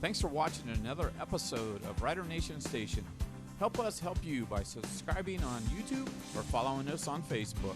Thanks for watching another episode of Rider Nation Station. Help us help you by subscribing on YouTube or following us on Facebook.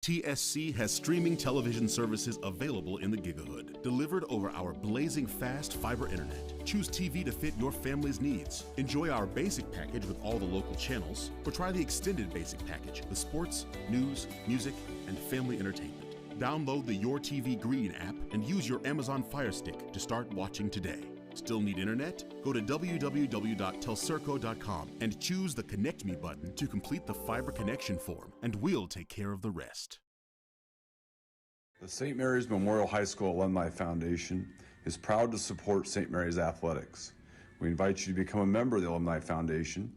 TSC has streaming television services available in the Gigahood, delivered over our blazing fast fiber internet. Choose TV to fit your family's needs. Enjoy our basic package with all the local channels, or try the extended basic package with sports, news, music, and family entertainment. Download the Your TV Green app and use your Amazon Fire Stick to start watching today. Still need internet? Go to www.telcirco.com and choose the Connect Me button to complete the fiber connection form, and we'll take care of the rest. The St. Mary's Memorial High School Alumni Foundation is proud to support St. Mary's athletics. We invite you to become a member of the Alumni Foundation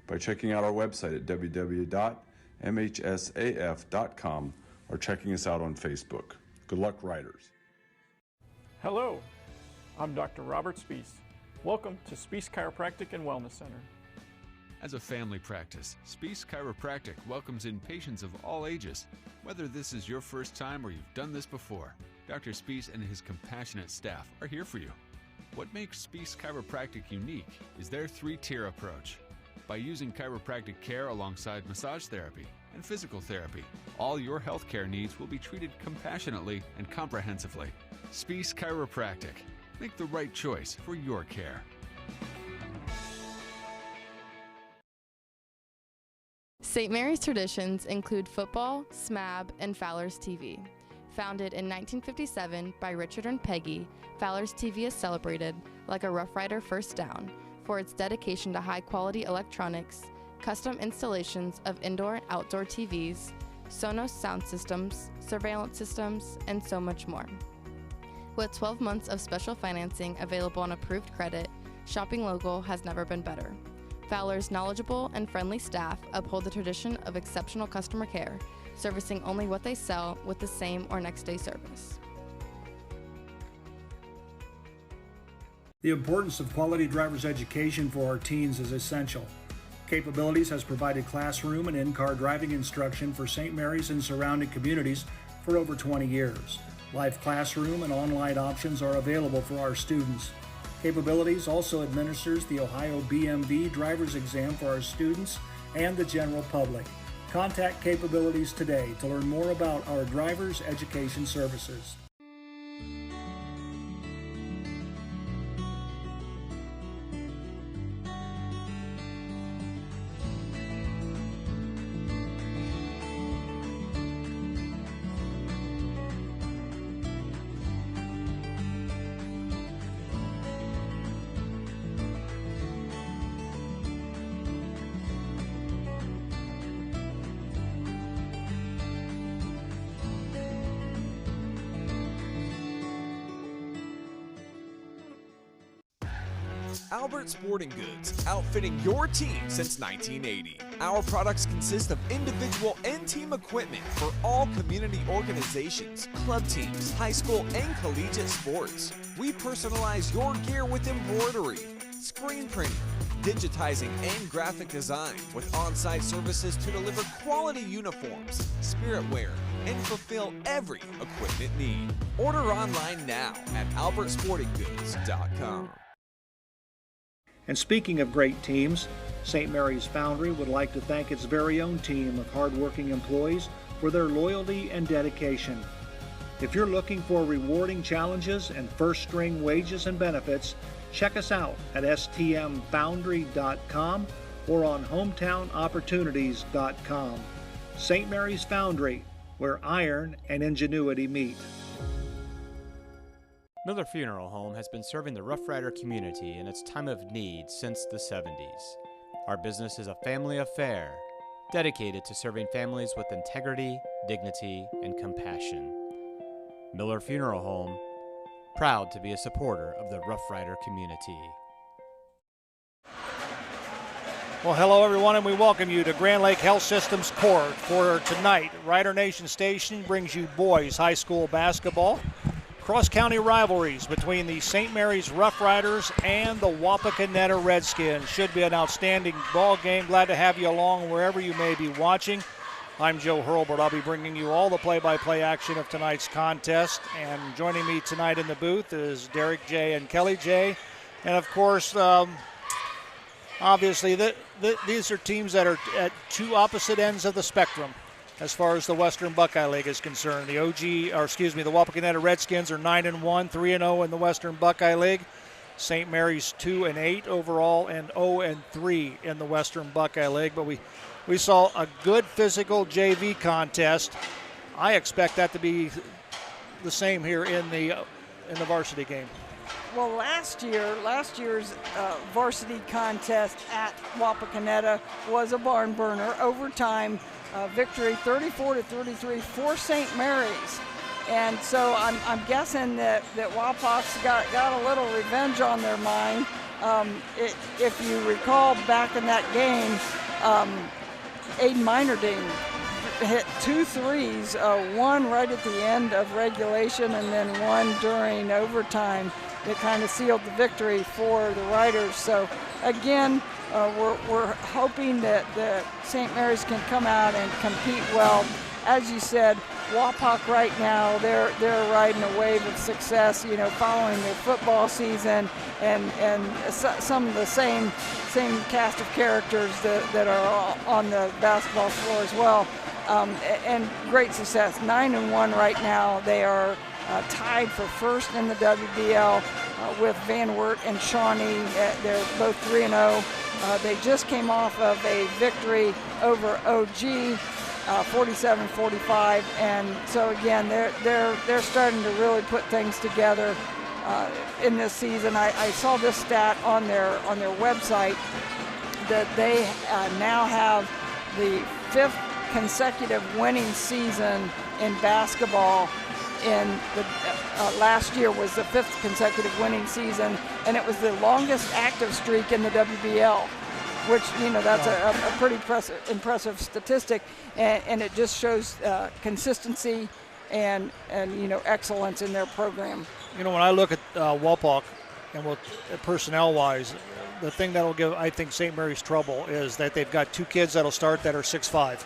by checking out our website at www.mhsaf.com or checking us out on Facebook. Good luck, Riders. Hello. I'm Dr. Robert Spees. Welcome to Spees Chiropractic and Wellness Center. As a family practice, Spees Chiropractic welcomes in patients of all ages. Whether this is your first time or you've done this before, Dr. Spees and his compassionate staff are here for you. What makes Spees Chiropractic unique is their three-tier approach. By using chiropractic care alongside massage therapy and physical therapy, all your healthcare needs will be treated compassionately and comprehensively. Spees Chiropractic. Make the right choice for your care. St. Mary's traditions include football, SMAB, and Fowler's TV. Founded in 1957 by Richard and Peggy, Fowler's TV is celebrated, like a Rough Rider First Down, for its dedication to high-quality electronics, custom installations of indoor and outdoor TVs, Sonos sound systems, surveillance systems, and so much more. With 12 months of special financing available on approved credit, shopping local has never been better. Fowler's knowledgeable and friendly staff uphold the tradition of exceptional customer care, servicing only what they sell with the same or next day service. The importance of quality driver's education for our teens is essential. Capabilities has provided classroom and in-car driving instruction for St. Mary's and surrounding communities for over 20 years. Live classroom and online options are available for our students. Capabilities also administers the Ohio BMV driver's exam for our students and the general public. Contact Capabilities today to learn more about our driver's education services. Albert Sporting Goods, outfitting your team since 1980. Our products consist of individual and team equipment for all community organizations, club teams, high school and collegiate sports. We personalize your gear with embroidery, screen printing, digitizing and graphic design with on-site services to deliver quality uniforms, spirit wear, and fulfill every equipment need. Order online now at albertsportinggoods.com. And speaking of great teams, St. Mary's Foundry would like to thank its very own team of hardworking employees for their loyalty and dedication. If you're looking for rewarding challenges and first-string wages and benefits, check us out at stmfoundry.com or on hometownopportunities.com. St. Mary's Foundry, where iron and ingenuity meet. Miller Funeral Home has been serving the Rough Rider community in its time of need since the 70s. Our business is a family affair, dedicated to serving families with integrity, dignity, and compassion. Miller Funeral Home, proud to be a supporter of the Rough Rider community. Well, hello everyone, and we welcome you to Grand Lake Health Systems Court for tonight. Rider Nation Station brings you boys high school basketball. Cross-county rivalries between the St. Mary's Rough Riders and the Wapakoneta Redskins. Should be an outstanding ball game. Glad to have you along wherever you may be watching. I'm Joe Hurlbert. I'll be bringing you all the play-by-play action of tonight's contest. And joining me tonight in the booth is Derek J. and Kelly J. And, of course, obviously these are teams that are at two opposite ends of the spectrum as far as the Western Buckeye League is concerned. The Wapakoneta Redskins are 9-1, 3-0 in the Western Buckeye League. St. Mary's 2-8 overall and 0-3 in the Western Buckeye League. But we saw a good physical JV contest. I expect that to be the same here in the varsity game. Well, last year's varsity contest at Wapakoneta was a barn burner. Overtime victory, 34-33 for St. Mary's. And so I'm guessing that Wapak's got a little revenge on their mind. If you recall back in that game, Aiden Meinerding hit 2 threes, one right at the end of regulation and then one during overtime. It kind of sealed the victory for the Riders. So again, we're hoping that St. Mary's can come out and compete well. As you said, Wapak right now, they're riding a wave of success, following their football season and some of the same cast of characters that are on the basketball floor as well. And great success. 9-1 right now. They are tied for first in the WBL with Van Wert and Shawnee. They're both 3-0. They just came off of a victory over OG, 47-45, and so again, they're starting to really put things together in this season. I saw this stat on their website that they now have the 5th consecutive winning season in basketball. In the last year was the 5th consecutive winning season, and it was the longest active streak in the WBL, which that's a pretty impressive statistic, and it just shows consistency and excellence in their program. When I look at Wapak and personnel-wise, the thing that'll give I think St. Mary's trouble is that they've got 2 kids that'll start that are 6'5".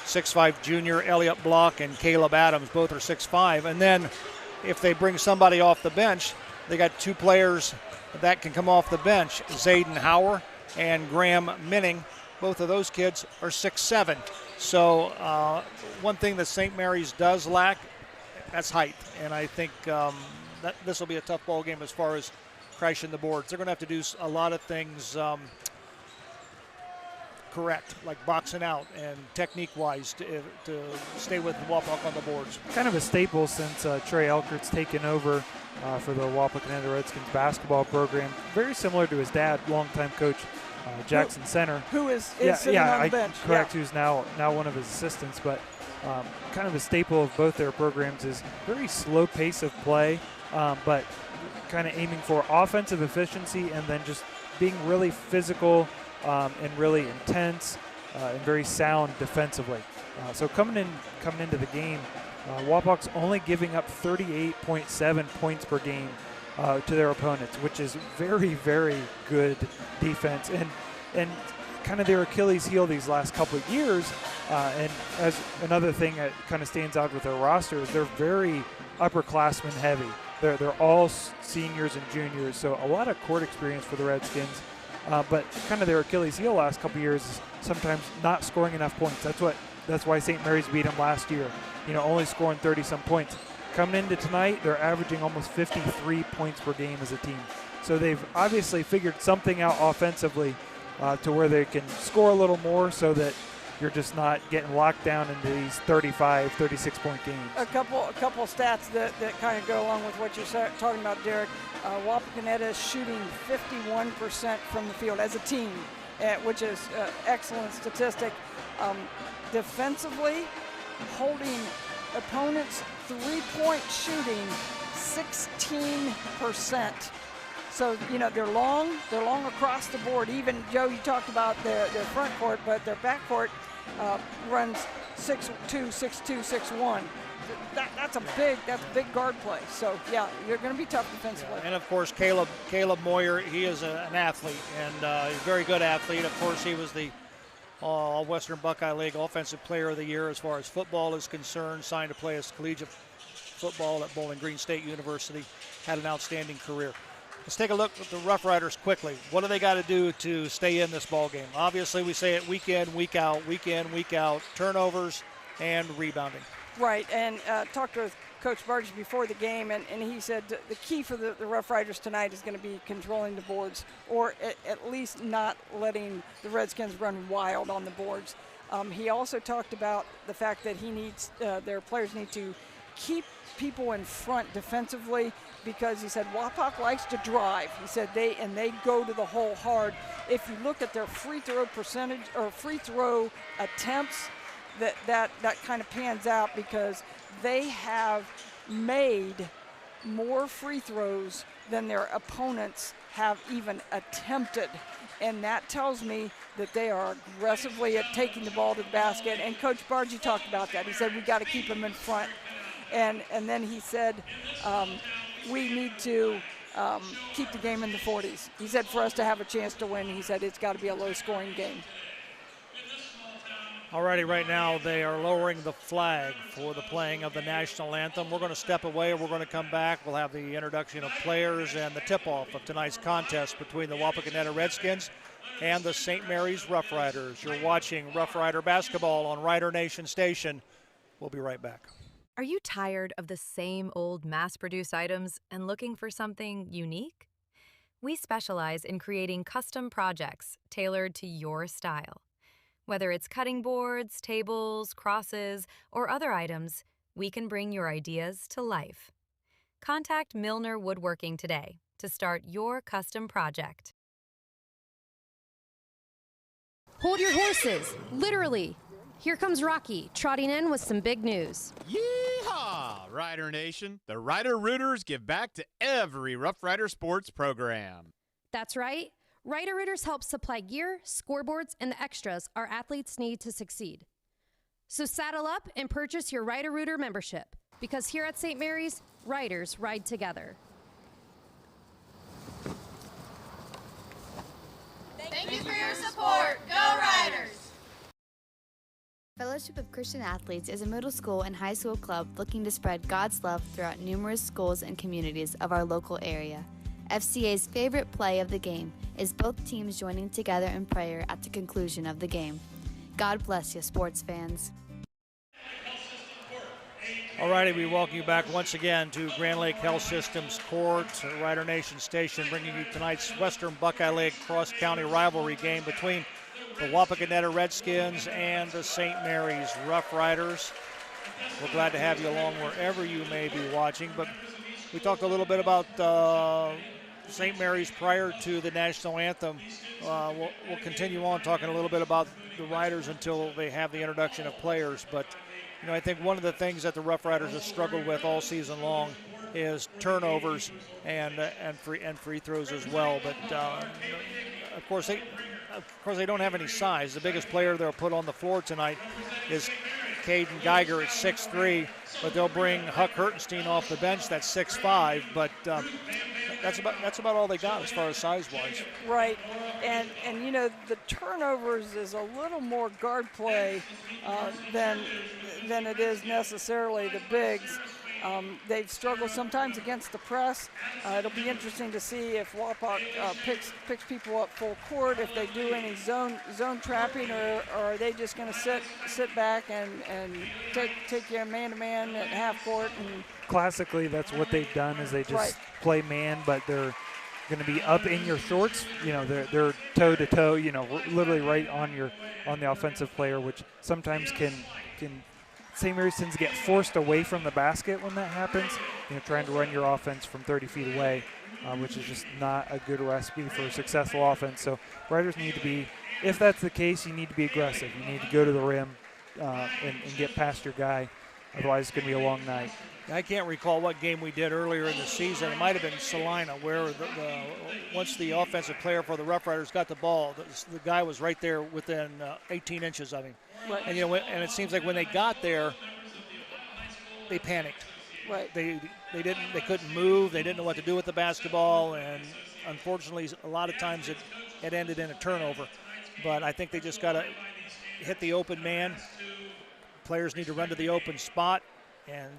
6'5" junior Elliot Block and Caleb Adams, both are 6'5", and then if they bring somebody off the bench, they got 2 players that can come off the bench, Zayden Hauer and Graham Minning. Both of those kids are 6'7". So one thing that St. Mary's does lack, that's height, and I think that this will be a tough ball game as far as crashing the boards. They're going to have to do a lot of things correct, like boxing out and technique-wise to stay with Wapak on the boards. Kind of a staple since Trey Elkert's taken over for the Wapakoneta Redskins basketball program. Very similar to his dad, longtime coach Jackson Center. Who is sitting on the bench. Correct, who's now one of his assistants. But kind of a staple of both their programs is very slow pace of play, but kind of aiming for offensive efficiency and then just being really physical and really intense and very sound defensively. So coming into the game, Wapak's only giving up 38.7 points per game to their opponents, which is very, very good defense. And kind of their Achilles heel these last couple of years. And as another thing that kind of stands out with their roster is they're very upperclassmen heavy. They're all seniors and juniors, so a lot of court experience for the Redskins. But kind of their Achilles heel last couple of years is sometimes not scoring enough points. That's why St. Mary's beat them last year. Only scoring 30-some points. Coming into tonight, they're averaging almost 53 points per game as a team. So they've obviously figured something out offensively to where they can score a little more so that you're just not getting locked down into these 35, 36-point games. A couple stats that kind of go along with what you're talking about, Derek. Wapakoneta is shooting 51% from the field as a team, which is excellent statistic. Defensively, holding opponents' three-point shooting 16%. So, they're long across the board. Even, Joe, you talked about their front court, but their back court runs 6'2", 6'2", 6'1". That's a big guard play. So, yeah, you're going to be tough defensively. Yeah, and, of course, Caleb Moyer, he is an athlete, and a very good athlete. Of course, he was the Western Buckeye League Offensive Player of the Year as far as football is concerned, signed to play as collegiate football at Bowling Green State University, had an outstanding career. Let's take a look at the Rough Riders quickly. What do they got to do to stay in this ball game? Obviously, we say it week in, week out, turnovers and rebounding. Right, and talked with Coach Barge before the game, and he said the key for the Rough Riders tonight is going to be controlling the boards, or at least not letting the Redskins run wild on the boards. He also talked about the fact that he needs their players need to keep people in front defensively, because he said Wapak likes to drive. He said they go to the hole hard. If you look at their free throw percentage or free throw attempts, that kind of pans out, because they have made more free throws than their opponents have even attempted. And that tells me that they are aggressively at taking the ball to the basket. And Coach Bargy talked about that. He said we got to keep them in front. And then he said we need to keep the game in the 40s. He said for us to have a chance to win, he said it's got to be a low-scoring game. Alrighty, right now they are lowering the flag for the playing of the national anthem. We're going to step away. We're going to come back. We'll have the introduction of players and the tip-off of tonight's contest between the Wapakoneta Redskins and the St. Mary's Rough Riders. You're watching Rough Rider basketball on Rider Nation Station. We'll be right back. Are you tired of the same old mass-produced items and looking for something unique? We specialize in creating custom projects tailored to your style. Whether it's cutting boards, tables, crosses, or other items, we can bring your ideas to life. Contact Milner Woodworking today to start your custom project. Hold your horses, literally. Here comes Rocky, trotting in with some big news. Yeehaw, Rider Nation. The Rider Rooters give back to every Rough Rider sports program. That's right. Rider Rooters help supply gear, scoreboards, and the extras our athletes need to succeed. So saddle up and purchase your Rider Rooter membership, because here at St. Mary's, Riders ride together. Thank you for your support. Go Riders! Fellowship of Christian Athletes is a middle school and high school club looking to spread God's love throughout numerous schools and communities of our local area. FCA's favorite play of the game is both teams joining together in prayer at the conclusion of the game. God bless you, sports fans. Alrighty, we welcome you back once again to Grand Lake Health Systems Court, Rider Nation Station, bringing you tonight's Western Buckeye League cross-county rivalry game between the Wapakoneta Redskins and the St. Mary's Rough Riders. We're glad to have you along wherever you may be watching, but we talked a little bit about St. Mary's prior to the national anthem. We'll continue on talking a little bit about the Riders until they have the introduction of players. But I think one of the things that the Rough Riders have struggled with all season long is turnovers and free throws as well. But of course they don't have any size. The biggest player they'll put on the floor tonight is Caden Geiger at 6'3", but they'll bring Huck Hertenstein off the bench. That's 6'5", but that's about all they got as far as size-wise. Right, and the turnovers is a little more guard play than it is necessarily the bigs. They've struggled sometimes against the press. It'll be interesting to see if Wapak picks people up full court, if they do any zone trapping, or are they just going to sit back and take you man-to-man at half court. And classically, that's what they've done, is they just play man, but they're going to be up in your shorts. They're toe-to-toe, literally right on the offensive player, which sometimes can St. Mary's tends to get forced away from the basket when that happens, trying to run your offense from 30 feet away, which is just not a good recipe for a successful offense. So Riders need to be, if that's the case, you need to be aggressive. You need to go to the rim and get past your guy. Otherwise, it's going to be a long night. I can't recall what game we did earlier in the season. It might have been Salina, where once the offensive player for the Rough Riders got the ball, the guy was right there within 18 inches of him. Right. And and it seems like when they got there, they panicked. Right. They couldn't move. They didn't know what to do with the basketball, and unfortunately, a lot of times it ended in a turnover. But I think they just got to hit the open man. Players need to run to the open spot and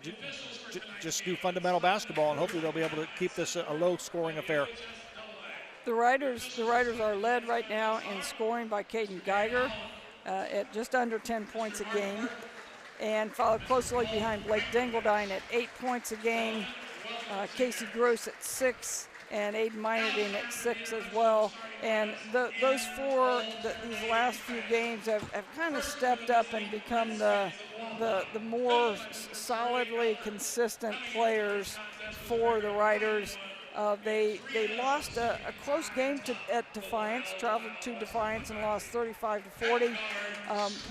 just do fundamental basketball, and hopefully they'll be able to keep this a low-scoring affair. The Riders are led right now in scoring by Caden Geiger at just under 10 points a game, and followed closely behind Blake Dingledine at 8 points a game, Casey Gross at 6, and Aiden Meinerding at 6 as well. And those four, these last few games have kind of stepped up and become the more solidly consistent players for the Riders. They lost a close game at Defiance, traveled to Defiance and lost 35-40,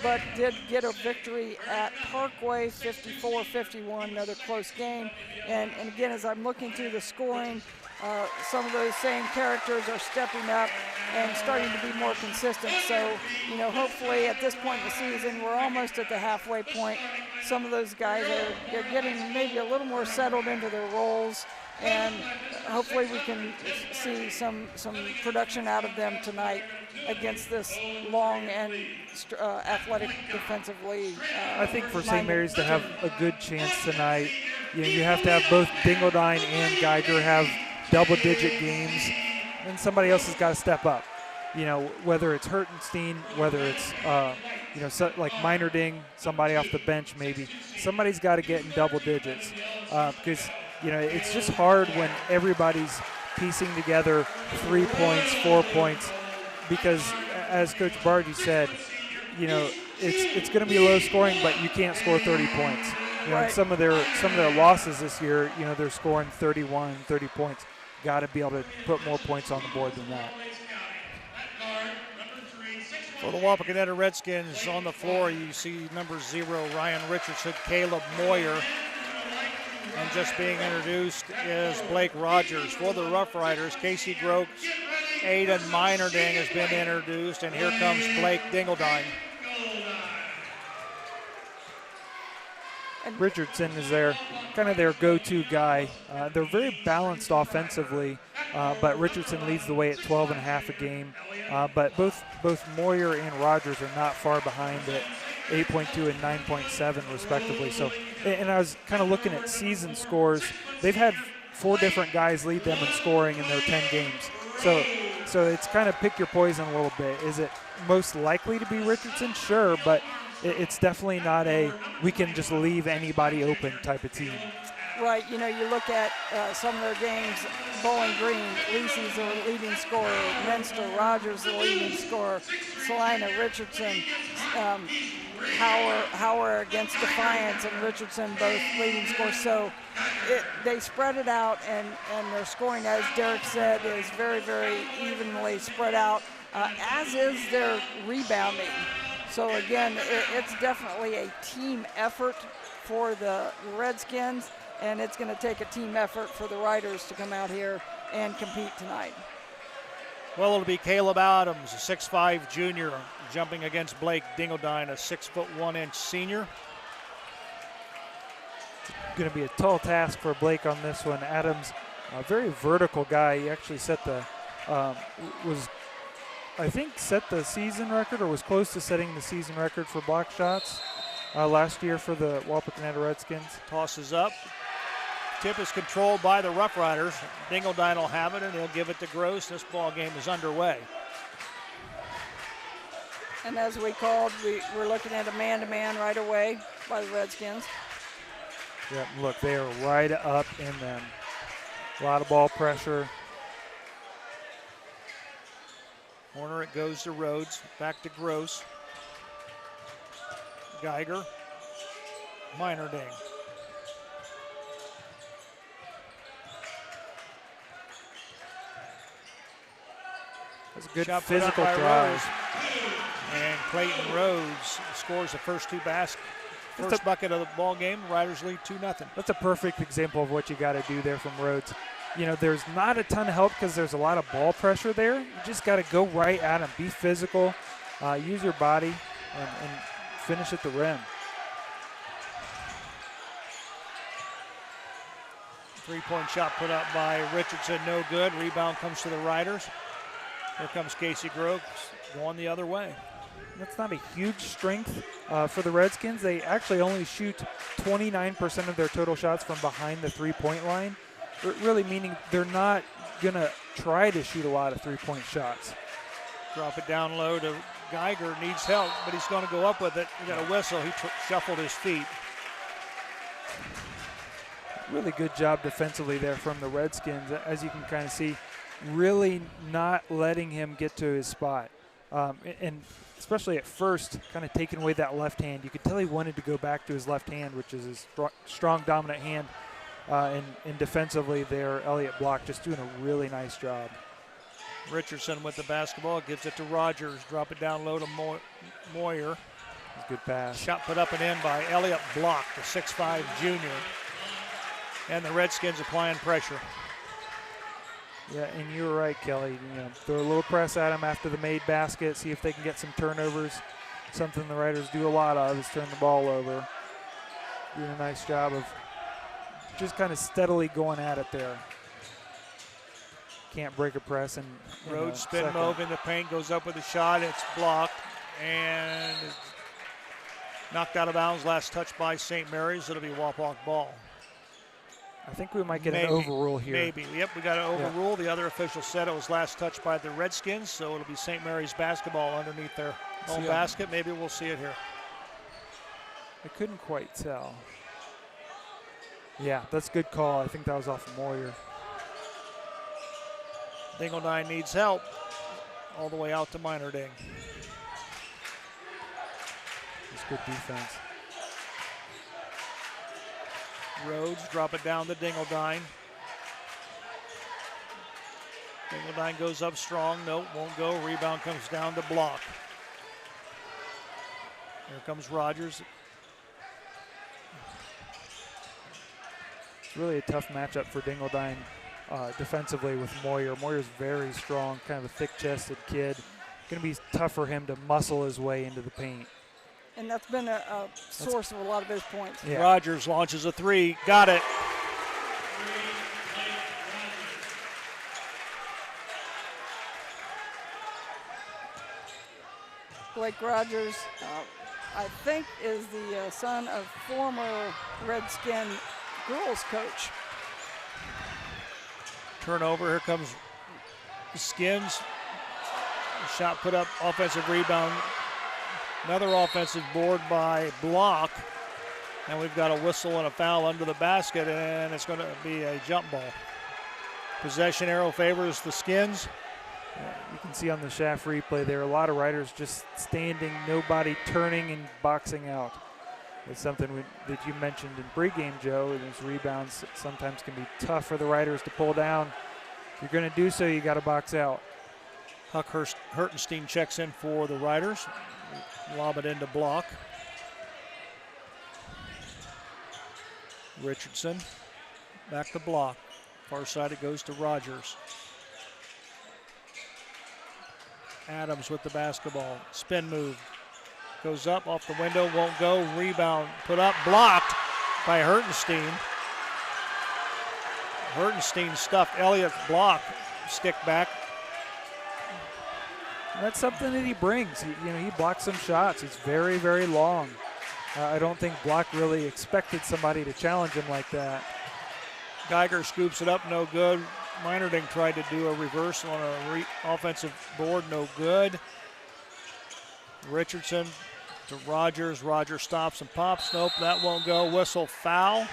but did get a victory at Parkway, 54-51, another close game. And again, as I'm looking through the scoring, some of those same characters are stepping up and starting to be more consistent. So, hopefully at this point in the season, we're almost at the halfway point. Some of those guys are getting maybe a little more settled into their roles, and hopefully we can see some production out of them tonight against this long and athletic defensively. I think for St. Mary's to have a good chance tonight, you have to have both Dingledine and Geiger have double-digit games, and somebody else has got to step up. Whether it's Hertenstein, whether it's like Meinerding, somebody off the bench maybe, somebody's got to get in double digits because it's just hard when everybody's piecing together 3 points, 4 points, because as Coach Bargy said, it's going to be low scoring, but you can't score 30 points. Right. Some of their losses this year, they're scoring 31, 30 points. Got to be able to put more points on the board than that. For the Wapakoneta Redskins on the floor, you see number 0, Ryan Richardson, Caleb Moyer. And just being introduced is Blake Rogers. For the Rough Riders, Casey Gross, Aiden Meinerding has been introduced, and here comes Blake Dingledine. Richardson is kind of their go-to guy. They're very balanced offensively, but Richardson leads the way at 12.5 a game. But both Moyer and Rogers are not far behind at 8.2 and 9.7 respectively. So, and I was kind of looking at season scores. They've had 4 different guys lead them in scoring in their 10 games. So it's kind of pick your poison a little bit. Is it most likely to be Richardson? Sure, but it's definitely not we can just leave anybody open type of team. Right, you look at some of their games, Bowling Green, Lacey's the leading scorer, Menster, Rogers the leading scorer, Salina, Richardson, Hauer against Defiance, and Richardson both leading scorers. So they spread it out, and their scoring, as Derek said, is very, very evenly spread out, as is their rebounding. So again, it's definitely a team effort for the Redskins, and it's going to take a team effort for the Riders to come out here and compete tonight. Well, it'll be Caleb Adams, a 6'5" junior, jumping against Blake Dingledine, a 6'1" senior. It's going to be a tall task for Blake on this one. Adams, a very vertical guy. He actually set the set the season record, or was close to setting the season record for block shots last year for the Wapakoneta Redskins. Tosses up. Tip is controlled by the Rough Riders. Dingledine will have it, and he'll give it to Gross. This ball game is underway. And as we called, we're looking at a man-to-man right away by the Redskins. Yep, look, they are right up in them. A lot of ball pressure. Corner, it goes to Rhodes. Back to Gross. Geiger. Meinerding. That's a good shot physical drive. Rhodes. And Clayton Rhodes scores the first bucket of the ball game. Riders lead 2-0. That's a perfect example of what you got to do there from Rhodes. There's not a ton of help because there's a lot of ball pressure there. You just got to go right at him, be physical, use your body, and finish at the rim. Three-point shot put up by Richardson, no good. Rebound comes to the Riders. Here comes Casey Gross going the other way. That's not a huge strength for the Redskins. They actually only shoot 29% of their total shots from behind the three-point line, really meaning they're not going to try to shoot a lot of three-point shots. Drop it down low to Geiger. Needs help, but he's going to go up with it. We got a whistle. He shuffled his feet. Really good job defensively there from the Redskins, as you can kind of see, really not letting him get to his spot. And especially at first, kind of taking away that left hand. You could tell he wanted to go back to his left hand, which is his strong, dominant hand. And defensively there, Elliott Block just doing a really nice job. Richardson with the basketball, gives it to Rogers. Drop it down low to Moyer. Good pass. Shot put up and in by Elliott Block, the 6'5 junior. And the Redskins applying pressure. Yeah, and you were right, Kelly. You know, throw a little press at him after the made basket, see if they can get some turnovers. Something the Riders do a lot of is turn the ball over. Doing a nice job of just kind of steadily going at it there. Can't break a press. And Rhodes spin move in the paint, goes up with a shot. It's blocked and knocked out of bounds. Last touch by St. Mary's. It'll be Wapak ball. I think we might get an overrule here. Maybe. Yep, we got an overrule. The other official said it was last touch by the Redskins, so it'll be St. Mary's basketball underneath their own basket. Maybe we'll see it here. I couldn't quite tell. Yeah, that's a good call. I think that was off of Moyer. Dingledine needs help all the way out to Minerding. It's good defense. Rhodes drop it down to Dingledine. Dingledine goes up strong. Nope, won't go. Rebound comes down to Block. Here comes Rogers. It's really a tough matchup for Dingledine defensively with Moyer. Moyer's very strong, kind of a thick-chested kid. Going to be tough for him to muscle his way into the paint. And that's been a source of a lot of his points. Yeah. Rogers launches a three. Got it. Blake Rogers, I think, is the son of former Redskin girls coach. Turnover. Here comes Skins. Shot put up, offensive rebound. Another offensive board by Block. And we've got a whistle and a foul under the basket, and it's going to be a jump ball. Possession arrow favors the Skins. You can see on the shaft replay there, a lot of Riders just standing, nobody turning and boxing out. It's something that you mentioned in pregame, Joe. Those rebounds sometimes can be tough for the Riders to pull down. If you're going to do so, you got to box out. Huck Hertenstein checks in for the Riders. Lob it into Block. Richardson back to Block. Far side it goes to Rogers. Adams with the basketball. Spin move. Goes up off the window, won't go. Rebound put up, blocked by Hertenstein. Hertenstein stuffed Elliott Block. Stick back. That's something that he brings. He blocks some shots. He's very, very long. I don't think Block really expected somebody to challenge him like that. Geiger scoops it up, no good. Minerding tried to do a reverse on a offensive board, no good. Richardson to Rogers. Rogers stops and pops. Nope, that won't go. Whistle, foul.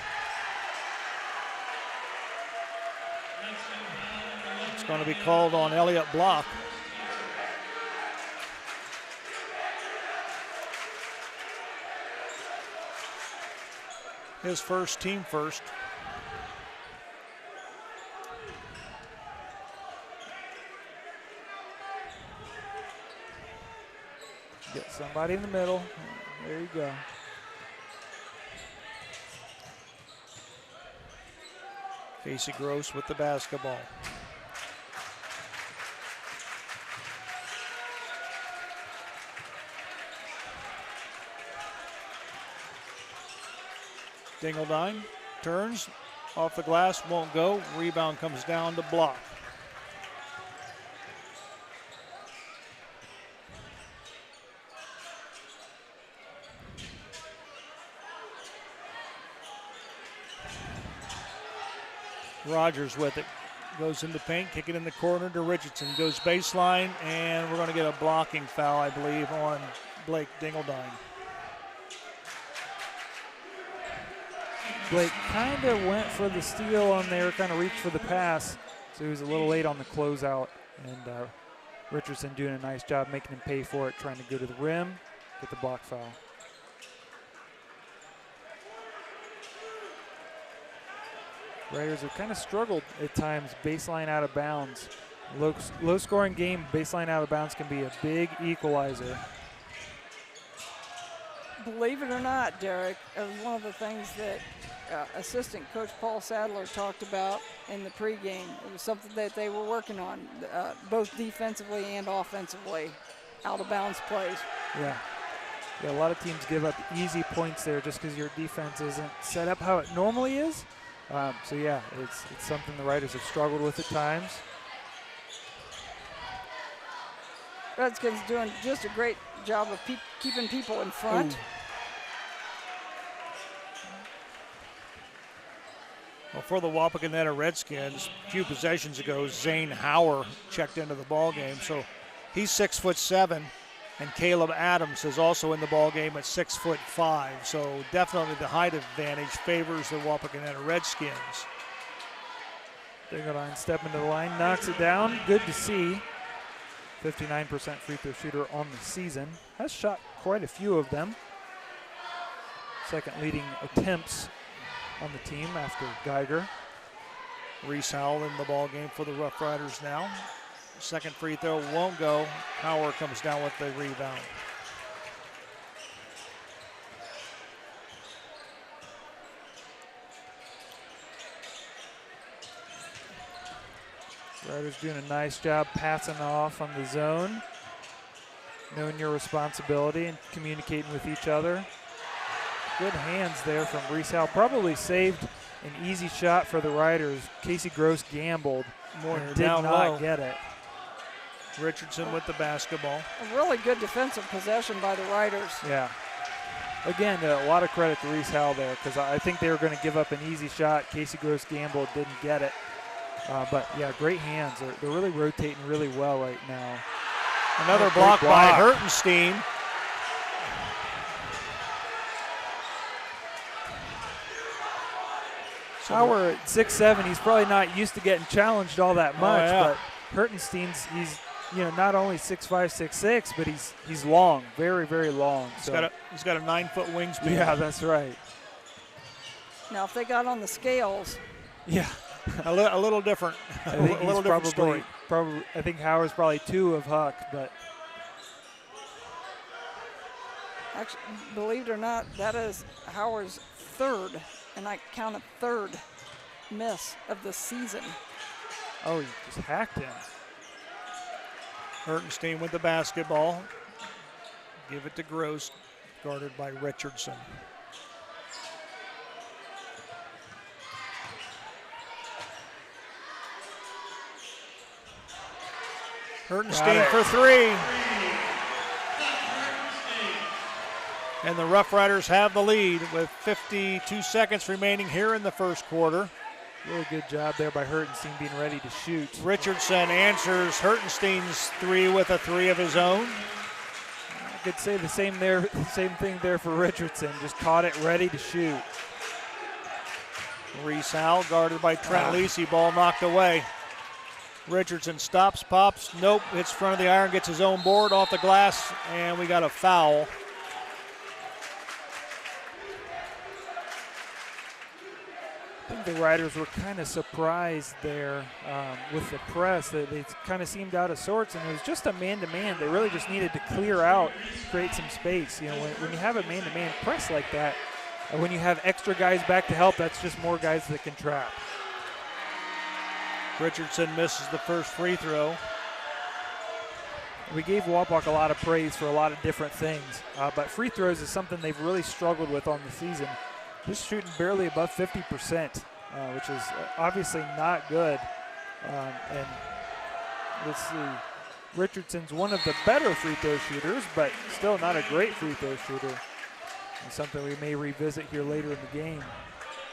It's going to be called on Elliott Block. His first, team first. Get somebody in the middle. There you go. Casey Gross with the basketball. Dingledine turns off the glass, won't go. Rebound comes down to Block. Rogers with it. Goes in the paint, kick it in the corner to Richardson. Goes baseline, and we're going to get a blocking foul, I believe, on Blake Dingledine. Blake kind of went for the steal on there, kind of reached for the pass, so he was a little late on the closeout. And Richardson doing a nice job making him pay for it, trying to go to the rim, get the block foul. Riders have kind of struggled at times, baseline out of bounds. Low scoring game, baseline out of bounds can be a big equalizer. Believe it or not, Derek, it was one of the things that assistant coach Paul Sadler talked about in the pregame. It was something that they were working on, both defensively and offensively, out of bounds plays. Yeah, a lot of teams give up easy points there just because your defense isn't set up how it normally is. So yeah, it's something the Riders have struggled with at times. Redskins doing just a great job of keeping people in front. Ooh. Well, for the Wapakoneta Redskins, a few possessions ago, Zane Hauer checked into the ball game. So he's 6'7", and Caleb Adams is also in the ball game at 6'5". So definitely the height advantage favors the Wapakoneta Redskins. Dingledine step into the line, knocks it down. Good to see. 59% free throw shooter on the season. Has shot quite a few of them. Second leading attempts on the team after Geiger. Reese Howell in the ball game for the Rough Riders now. Second free throw won't go. Howard comes down with the rebound. Riders doing a nice job passing off on the zone, knowing your responsibility and communicating with each other. Good hands there from Reese Howell. Probably saved an easy shot for the Riders. Casey Gross gambled and did not get it. Richardson with the basketball. A really good defensive possession by the Riders. Yeah. Again, a lot of credit to Reese Howell there because I think they were going to give up an easy shot. Casey Gross gambled, didn't get it. But, yeah, great hands. They're really rotating really well right now. Another block by Hertenstein. Howard at 6'7", he's probably not used to getting challenged all that much, but Hertenstein's, he's not only 6'5", 6'6", but he's long, very, very long. He's got a 9-foot wingspan. Yeah, that's right. Now, if they got on the scales. Yeah. a little different. I think he's probably, I think Howard's probably 2 of Huck, but. Actually, believe it or not, that is Howard's 3rd, and I counted 3rd miss of the season. Oh, he just hacked him. Hertenstein with the basketball. Give it to Gross, guarded by Richardson. Hertenstein for 3. And the Rough Riders have the lead with 52 seconds remaining here in the first quarter. Really good job there by Hertenstein being ready to shoot. Richardson answers Hertenstein's 3 with a 3 of his own. I could say the same thing there for Richardson. Just caught it ready to shoot. Reese Howell guarded by Trent Lisi. Ball knocked away. Richardson stops, pops, nope, hits front of the iron, gets his own board off the glass, and we got a foul. I think the Riders were kind of surprised there with the press. They kind of seemed out of sorts, and it was just a man-to-man. They really just needed to clear out, create some space. You know, when you have a man-to-man press like that, and when you have extra guys back to help, that's just more guys that can trap. Richardson misses the first free throw. We gave Wapak a lot of praise for a lot of different things, but free throws is something they've really struggled with on the season. Just shooting barely above 50%, which is obviously not good. And let's see, Richardson's one of the better free throw shooters, but still not a great free throw shooter. And something we may revisit here later in the game.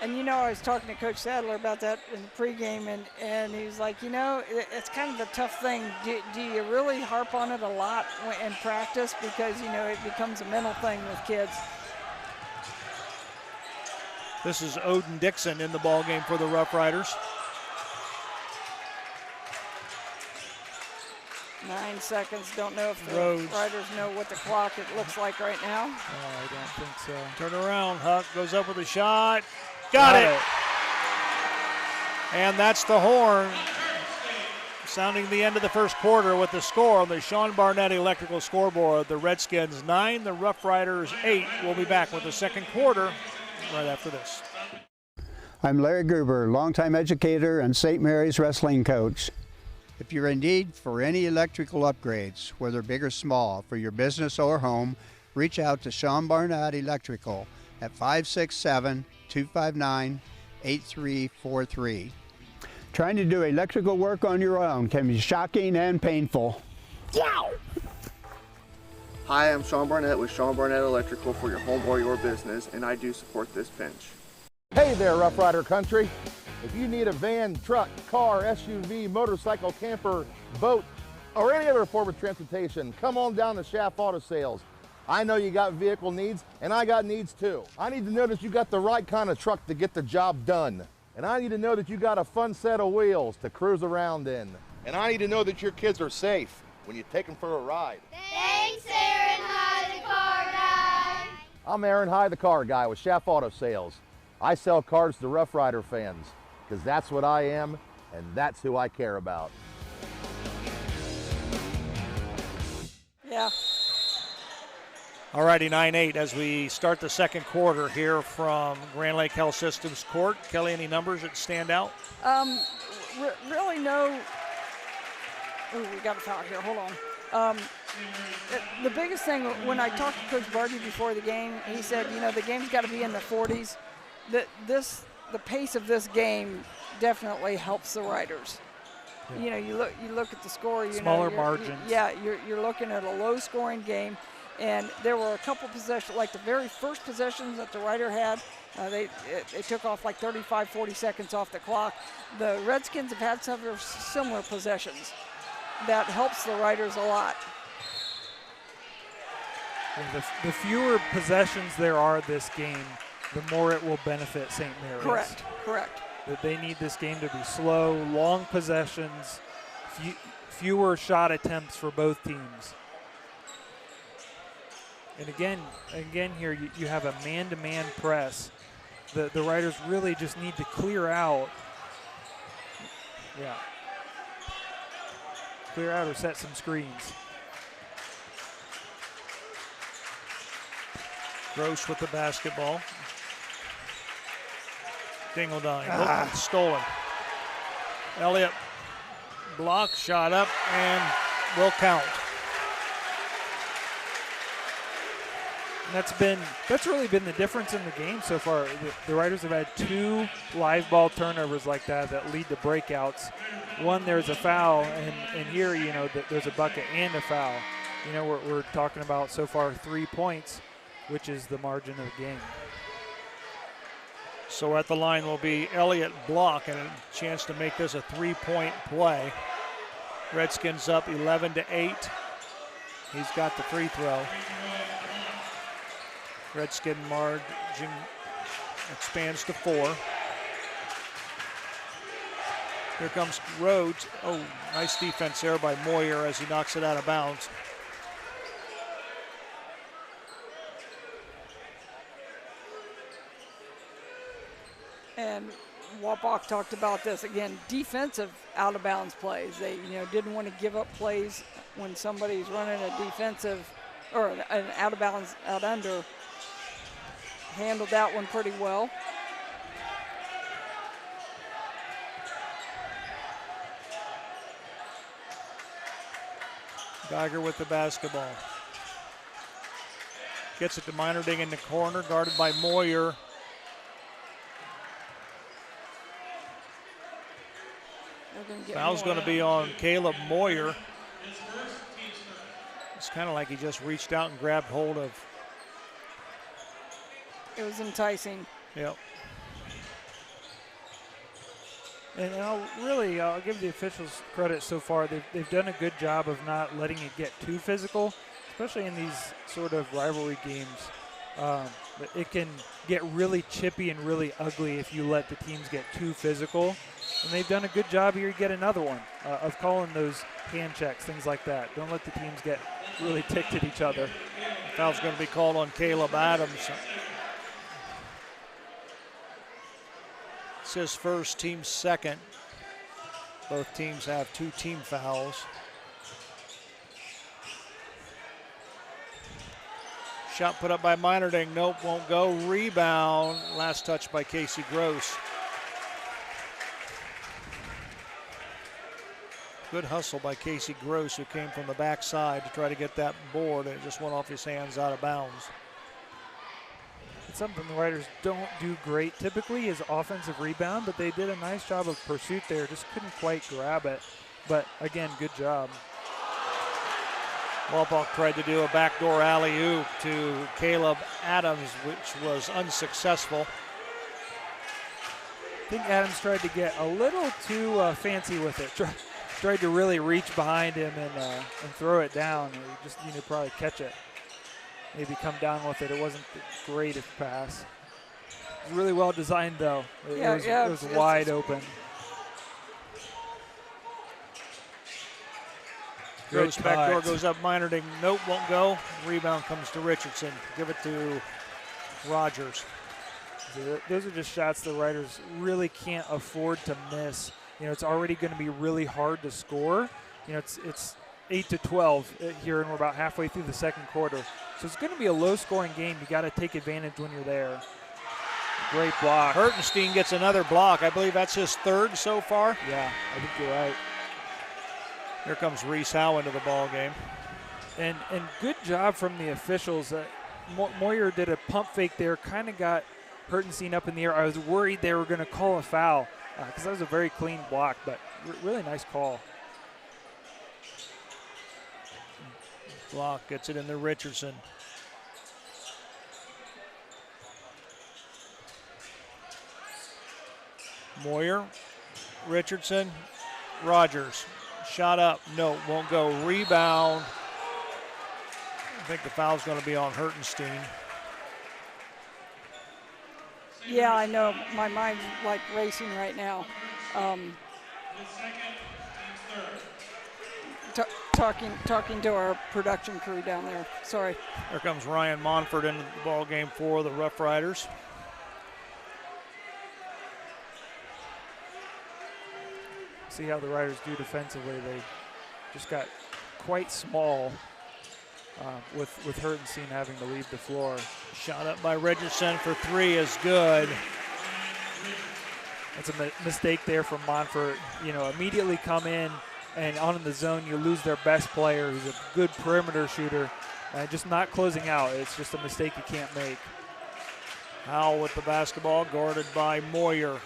And, you know, I was talking to Coach Sadler about that in the pregame, and he was like, you know, it's kind of a tough thing. Do you really harp on it a lot in practice? Because, you know, it becomes a mental thing with kids. This is Odin Dixon in the ball game for the Rough Riders. 9 seconds. Don't know if the Rhodes. Riders know what the clock it looks like right now. I don't think so. Turn around. Huck goes up with a shot. Got it. And that's the horn. Sounding the end of the first quarter with the score on the Sean Barnett Electrical scoreboard. The Redskins 9, the Rough Riders 8. We'll be back with the second quarter right after this. I'm Larry Gruber, longtime educator and St. Mary's wrestling coach. If you're in need for any electrical upgrades, whether big or small, for your business or home, reach out to Sean Barnett Electrical at 567-259-8343. Trying to do electrical work on your own can be shocking and painful. Wow! Hi, I'm Sean Barnett with Sean Barnett Electrical for your home or your business, and I do support this pinch. Hey there, Rough Rider Country. If you need a van, truck, car, SUV, motorcycle, camper, boat, or any other form of transportation, come on down to Schaff Auto Sales. I know you got vehicle needs, and I got needs too. I need to know that you got the right kind of truck to get the job done. And I need to know that you got a fun set of wheels to cruise around in. And I need to know that your kids are safe when you take them for a ride. Thanks, Aaron High, the car guy. I'm Aaron High, the car guy with Schaff Auto Sales. I sell cars to Rough Rider fans, because that's what I am, and that's who I care about. Yeah. All righty, 9-8 as we start the second quarter here from Grand Lake Health Systems Court. Kelly, any numbers that stand out? Really no. Ooh, we got a foul here. Hold on. The biggest thing, when I talked to Coach Barty before the game, he said, you know, the game's got to be in the 40s. The pace of this game definitely helps the Riders. Yeah. You know, you look at the score. Smaller margins. You're looking at a low-scoring game, and there were a couple possessions, like the very first possessions that the Rider had. They took off like 35, 40 seconds off the clock. The Redskins have had several similar possessions. That helps the Riders a lot. Yeah, the fewer possessions there are this game, the more it will benefit St. Mary's. Correct. That they need this game to be slow, long possessions, fewer shot attempts for both teams. And again here you have a man-to-man press. The Riders really just need to clear out. Yeah. Clear out or set some screens. Gross with the basketball. Dingledine. Stolen. Elliott block, shot up, and will count. And that's really been the difference in the game so far. The Riders have had 2 live ball turnovers like that lead to breakouts. One, there's a foul, and here, you know, there's a bucket and a foul. You know, we're talking about so far 3 points, which is the margin of the game. So at the line will be Elliott Block, and a chance to make this a 3-point play. Redskins up 11-8. He's got the free throw. Redskin margin expands to 4. Here comes Rhodes. Oh, nice defense there by Moyer as he knocks it out of bounds. And Wapok talked about this again, defensive out of bounds plays. They, you know, didn't want to give up plays when somebody's running a defensive or an out of bounds out under. Handled that one pretty well. Geiger with the basketball. Gets it to Meinerding in the corner, guarded by Moyer. Foul's going to be on Caleb Moyer. It's kind of like he just reached out and grabbed hold of. It was enticing. Yep. And I'll give the officials credit so far. They've done a good job of not letting it get too physical, especially in these sort of rivalry games. It can get really chippy and really ugly if you let the teams get too physical. And they've done a good job here. You get another one of calling those hand checks, things like that. Don't let the teams get really ticked at each other. Foul's going to be called on Caleb Adams. It's his first, team second. Both teams have 2 team fouls. Shot put up by Minerding. Nope, won't go. Rebound. Last touch by Casey Gross. Good hustle by Casey Gross, who came from the backside to try to get that board, and it just went off his hands out of bounds. It's something the Riders don't do great typically is offensive rebound, but they did a nice job of pursuit there. Just couldn't quite grab it. But again, good job. Wapak tried to do a backdoor alley-oop to Caleb Adams, which was unsuccessful. I think Adams tried to get a little too fancy with it. Tried to really reach behind him and throw it down. Or just probably catch it. Maybe come down with it. It wasn't the greatest pass. It was really well designed, though. It was wide open. Gross backdoor goes up. Minerding. Nope, won't go. Rebound comes to Richardson. Give it to Rogers. Those are just shots the Riders really can't afford to miss. It's already going to be really hard to score. It's 8-12 here, and we're about halfway through the second quarter. So it's going to be a low-scoring game. You got to take advantage when you're there. Great block. Hertenstein gets another block. I believe that's his third so far. Yeah, I think you're right. Here comes Reese Howe into the ball game. And good job from the officials. Moyer did a pump fake there, kind of got Hertenstein up in the air. I was worried they were going to call a foul because that was a very clean block, but really nice call. Block gets it into Richardson. Moyer, Richardson, Rogers. Shot up, no, won't go. Rebound. I think the foul's going to be on Hertenstein. Yeah, I know. My mind's like racing right now. Talking to our production crew down there. Sorry. Here comes Ryan Monfort into the ball game for the Rough Riders. See how the Riders do defensively. They just got quite small with Hertenstein having to leave the floor. Shot up by Richardson for 3 is good. That's a mistake there from Monfort. Immediately come in and on in the zone, you lose their best player who's a good perimeter shooter. Just not closing out. It's just a mistake you can't make. Howell with the basketball, guarded by Moyer.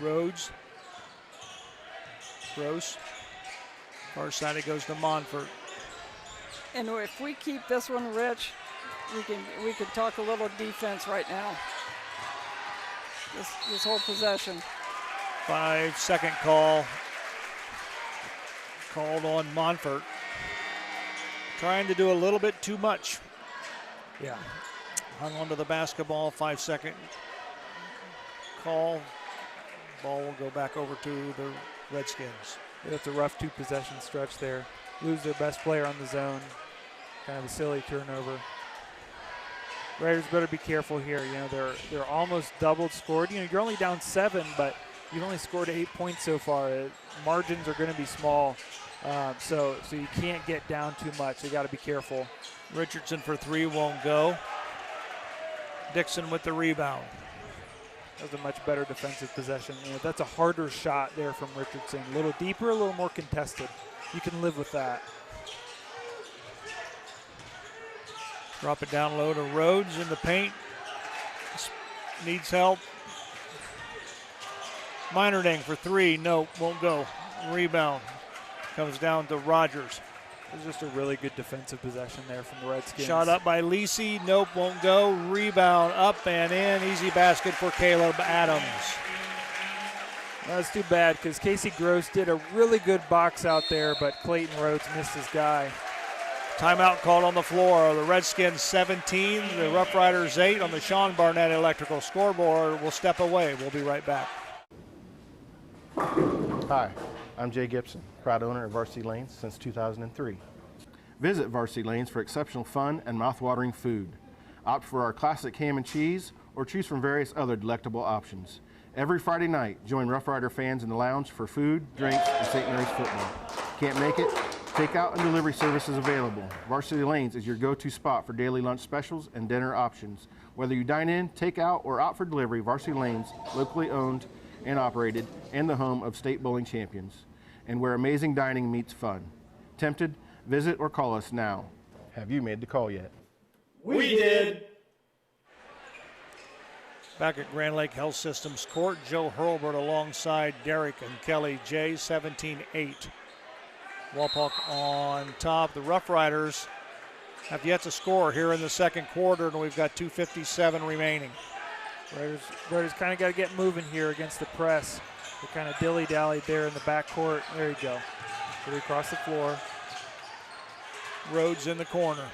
Rhodes. Gross. Far side it goes to Monfort. And if we keep this one, Rich, we can talk a little defense right now. This whole possession. 5-second call. Called on Monfort. Trying to do a little bit too much. Yeah. Hung onto the basketball. 5-second call. Ball will go back over to the Redskins. That's a rough 2-possession stretch there. Lose their best player on the zone. Kind of a silly turnover. Raiders better be careful here. They're almost doubled scored. You're only down 7, but you've only scored 8 points so far. Margins are going to be small, so you can't get down too much. You got to be careful. Richardson for 3 won't go. Dixon with the rebound. That was a much better defensive possession. That's a harder shot there from Richardson. A little deeper, a little more contested. You can live with that. Drop it down low to Rhodes in the paint. Needs help. Minerding for 3. No, won't go. Rebound. Comes down to Rogers. It was just a really good defensive possession there from the Redskins. Shot up by Lisi. Nope, won't go. Rebound up and in. Easy basket for Caleb Adams. That's too bad because Casey Gross did a really good box out there, but Clayton Rhodes missed his guy. Timeout called on the floor. The Redskins 17, the Rough Riders 8 on the Sean Barnett Electrical scoreboard. We'll step away. We'll be right back. Hi, I'm Jay Gibson, proud owner of Varsity Lanes since 2003. Visit Varsity Lanes for exceptional fun and mouth-watering food. Opt for our classic ham and cheese or choose from various other delectable options. Every Friday night, join Rough Rider fans in the lounge for food, drinks, and St. Mary's football. Can't make it? Takeout and delivery services available. Varsity Lanes is your go-to spot for daily lunch specials and dinner options. Whether you dine in, take out, or opt for delivery, Varsity Lanes, locally owned and operated, and the home of state bowling champions, and where amazing dining meets fun. Tempted? Visit or call us now. Have you made the call yet? We did. Back at Grand Lake Health Systems Court, Joe Hurlbert alongside Derek and Kelly J, 17-8. Wapak on top. The Rough Riders have yet to score here in the second quarter, and we've got 2:57 remaining. Riders kind of got to get moving here against the press. They kind of dilly-dallied there in the backcourt. There you go. Get across the floor. Rhodes in the corner.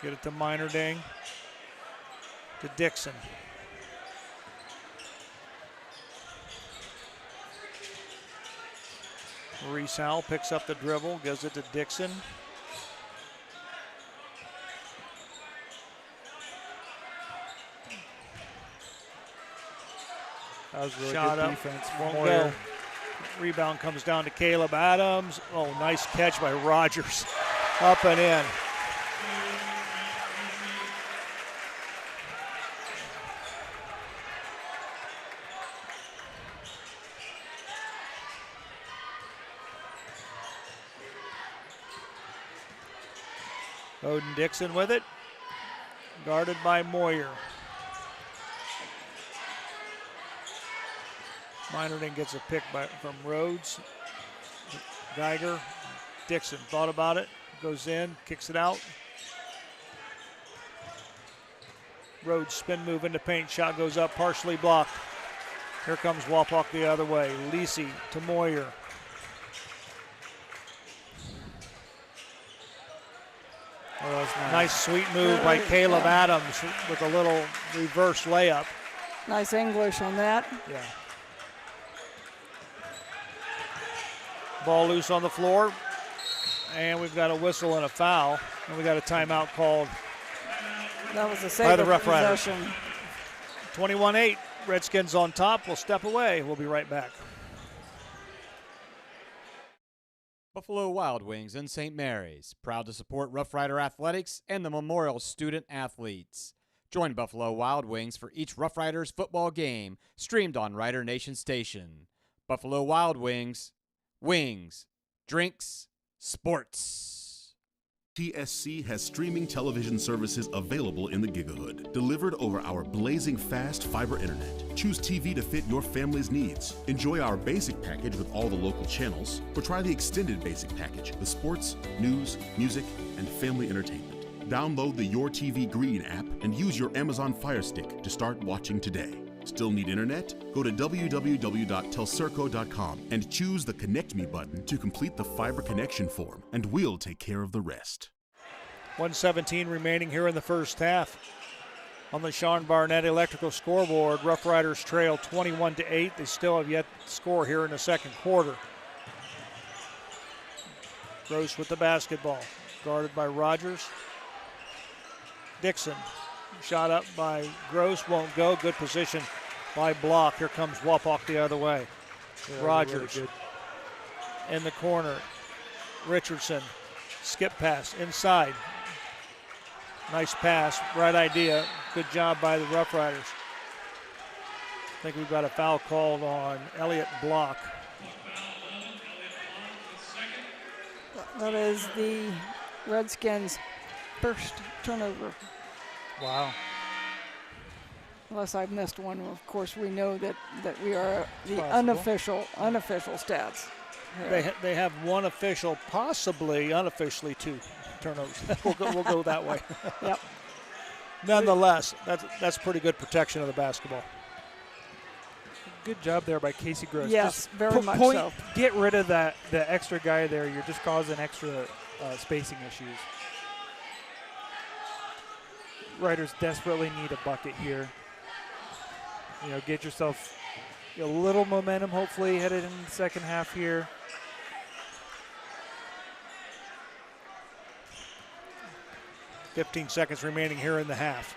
Get it to Minerding. To Dixon. Reese Howell picks up the dribble, gives it to Dixon. That was really Shot good up, defense. won't Moyer. go. Rebound comes down to Caleb Adams. Oh, nice catch by Rogers. Up and in. Bowden Dixon with it. Guarded by Moyer. Minerding gets a pick from Rhodes. Geiger. Dixon thought about it. Goes in, kicks it out. Rhodes spin move into paint. Shot goes up, partially blocked. Here comes Wapak the other way. Lisi to Moyer. Oh, that's nice sweet move by Caleb Adams with a little reverse layup. Nice English on that. Yeah. Ball loose on the floor. And we've got a whistle and a foul. And we got a timeout called That was a by save the of Rough Riders. possession. 21-8. Redskins on top. We'll step away. We'll be right back. Buffalo Wild Wings in St. Mary's, proud to support Rough Rider Athletics and the Memorial Student Athletes. Join Buffalo Wild Wings for each Rough Riders football game, streamed on Rider Nation Station. Buffalo Wild Wings, wings, drinks, sports. TSC has streaming television services available in the Gigahood, delivered over our blazing fast fiber internet. Choose TV to fit your family's needs. Enjoy our basic package with all the local channels, or try the extended basic package with sports, news, music, and family entertainment. Download the Your TV Green app and use your Amazon Fire Stick to start watching today. Still need internet? Go to www.telcirco.com and choose the Connect Me button to complete the fiber connection form, and we'll take care of the rest. 1:17 remaining here in the first half. On the Sean Barnett Electrical scoreboard, Rough Riders trail 21-8. They still have yet to score here in the second quarter. Gross with the basketball, guarded by Rogers. Dixon. Shot up by Gross, won't go. Good position by Block. Here comes Wapak the other way. Yeah, Rogers really in the corner. Richardson, skip pass inside. Nice pass, right idea. Good job by the Rough Riders. I think we've got a foul called on Elliott Block. That is the Redskins' first turnover. Wow. Unless I've missed one, of course we know that we are the Possible. unofficial stats. They have one official, possibly unofficially 2 turnovers. we'll go that way. Yep. Nonetheless, that's pretty good protection of the basketball. Good job there by Casey Gross. Yes, just very much so. Get rid of the extra guy there. You're just causing extra spacing issues. Riders desperately need a bucket here. Get yourself a little momentum, hopefully, headed in the second half here. $15 seconds remaining here in the half.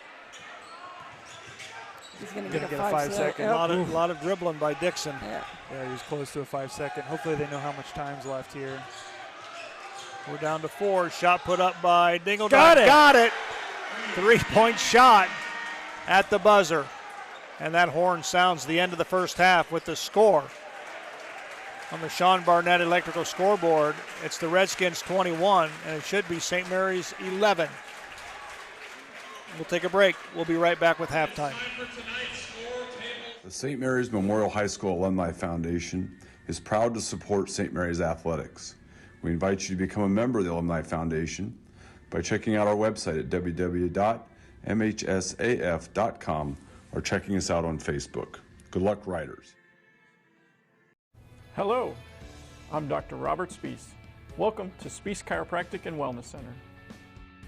He's going to get a 5 second. Yep. A lot of dribbling by Dixon. Yeah, he was close to a 5 second. Hopefully they know how much time's left here. We're down to 4. Shot put up by Dingledine. Got it! 3-point shot at the buzzer. And that horn sounds the end of the first half with the score. On the Sean Barnett Electrical scoreboard, it's the Redskins 21, and it should be St. Mary's 11. We'll take a break. We'll be right back with halftime. The St. Mary's Memorial High School Alumni Foundation is proud to support St. Mary's athletics. We invite you to become a member of the Alumni Foundation by checking out our website at www.mhsaf.com or checking us out on Facebook. Good luck, Riders. Hello, I'm Dr. Robert Spees. Welcome to Spees Chiropractic and Wellness Center.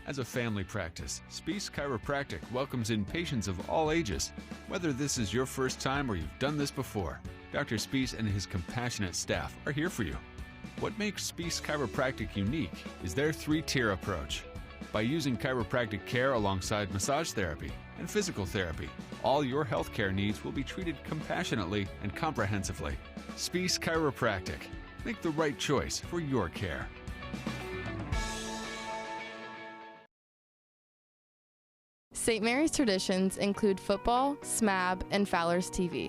As a family practice, Spees Chiropractic welcomes in patients of all ages. Whether this is your first time or you've done this before, Dr. Spees and his compassionate staff are here for you. What makes Spees Chiropractic unique is their 3-tier approach. By using chiropractic care alongside massage therapy and physical therapy, all your healthcare needs will be treated compassionately and comprehensively. Spees Chiropractic. Make the right choice for your care. St. Mary's traditions include football, SMAB, and Fowler's TV.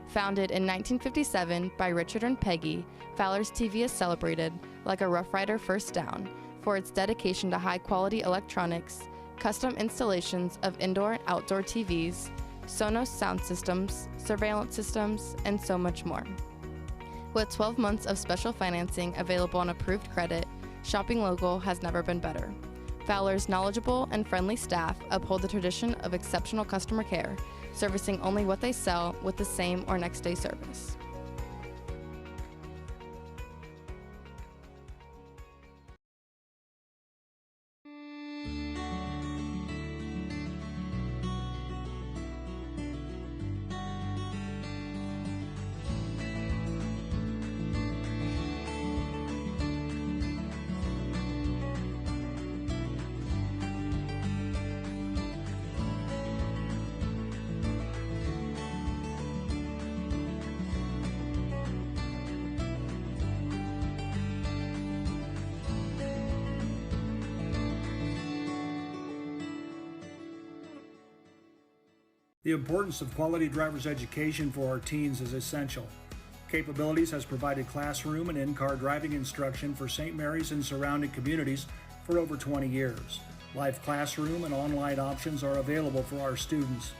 Founded in 1957 by Richard and Peggy, Fowler's TV is celebrated, like a Rough Rider first down, for its dedication to high-quality electronics, custom installations of indoor and outdoor TVs, Sonos sound systems, surveillance systems, and so much more. With 12 months of special financing available on approved credit, shopping local has never been better. Fowler's knowledgeable and friendly staff uphold the tradition of exceptional customer care, servicing only what they sell with the same or next day service. The importance of quality driver's education for our teens is essential. Capabilities has provided classroom and in-car driving instruction for St. Mary's and surrounding communities for over 20 years. Live classroom and online options are available for our students.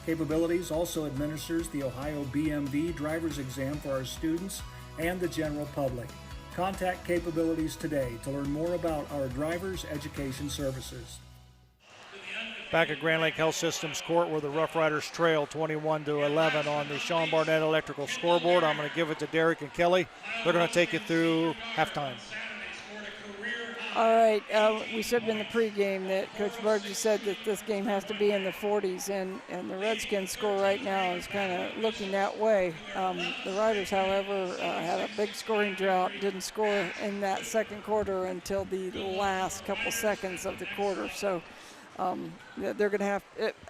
Capabilities also administers the Ohio BMV driver's exam for our students and the general public. Contact Capabilities today to learn more about our driver's education services. Back at Grand Lake Health Systems Court where the Rough Riders trail 21-11 on the Sean Barnett Electrical scoreboard. I'm going to give it to Derek and Kelly. They're going to take you through halftime. All right, we said in the pregame that Coach Burgess said that this game has to be in the 40s, and the Redskins score right now is kind of looking that way. The Riders, however, had a big scoring drought, didn't score in that second quarter until the last couple seconds of the quarter. So they're going to have,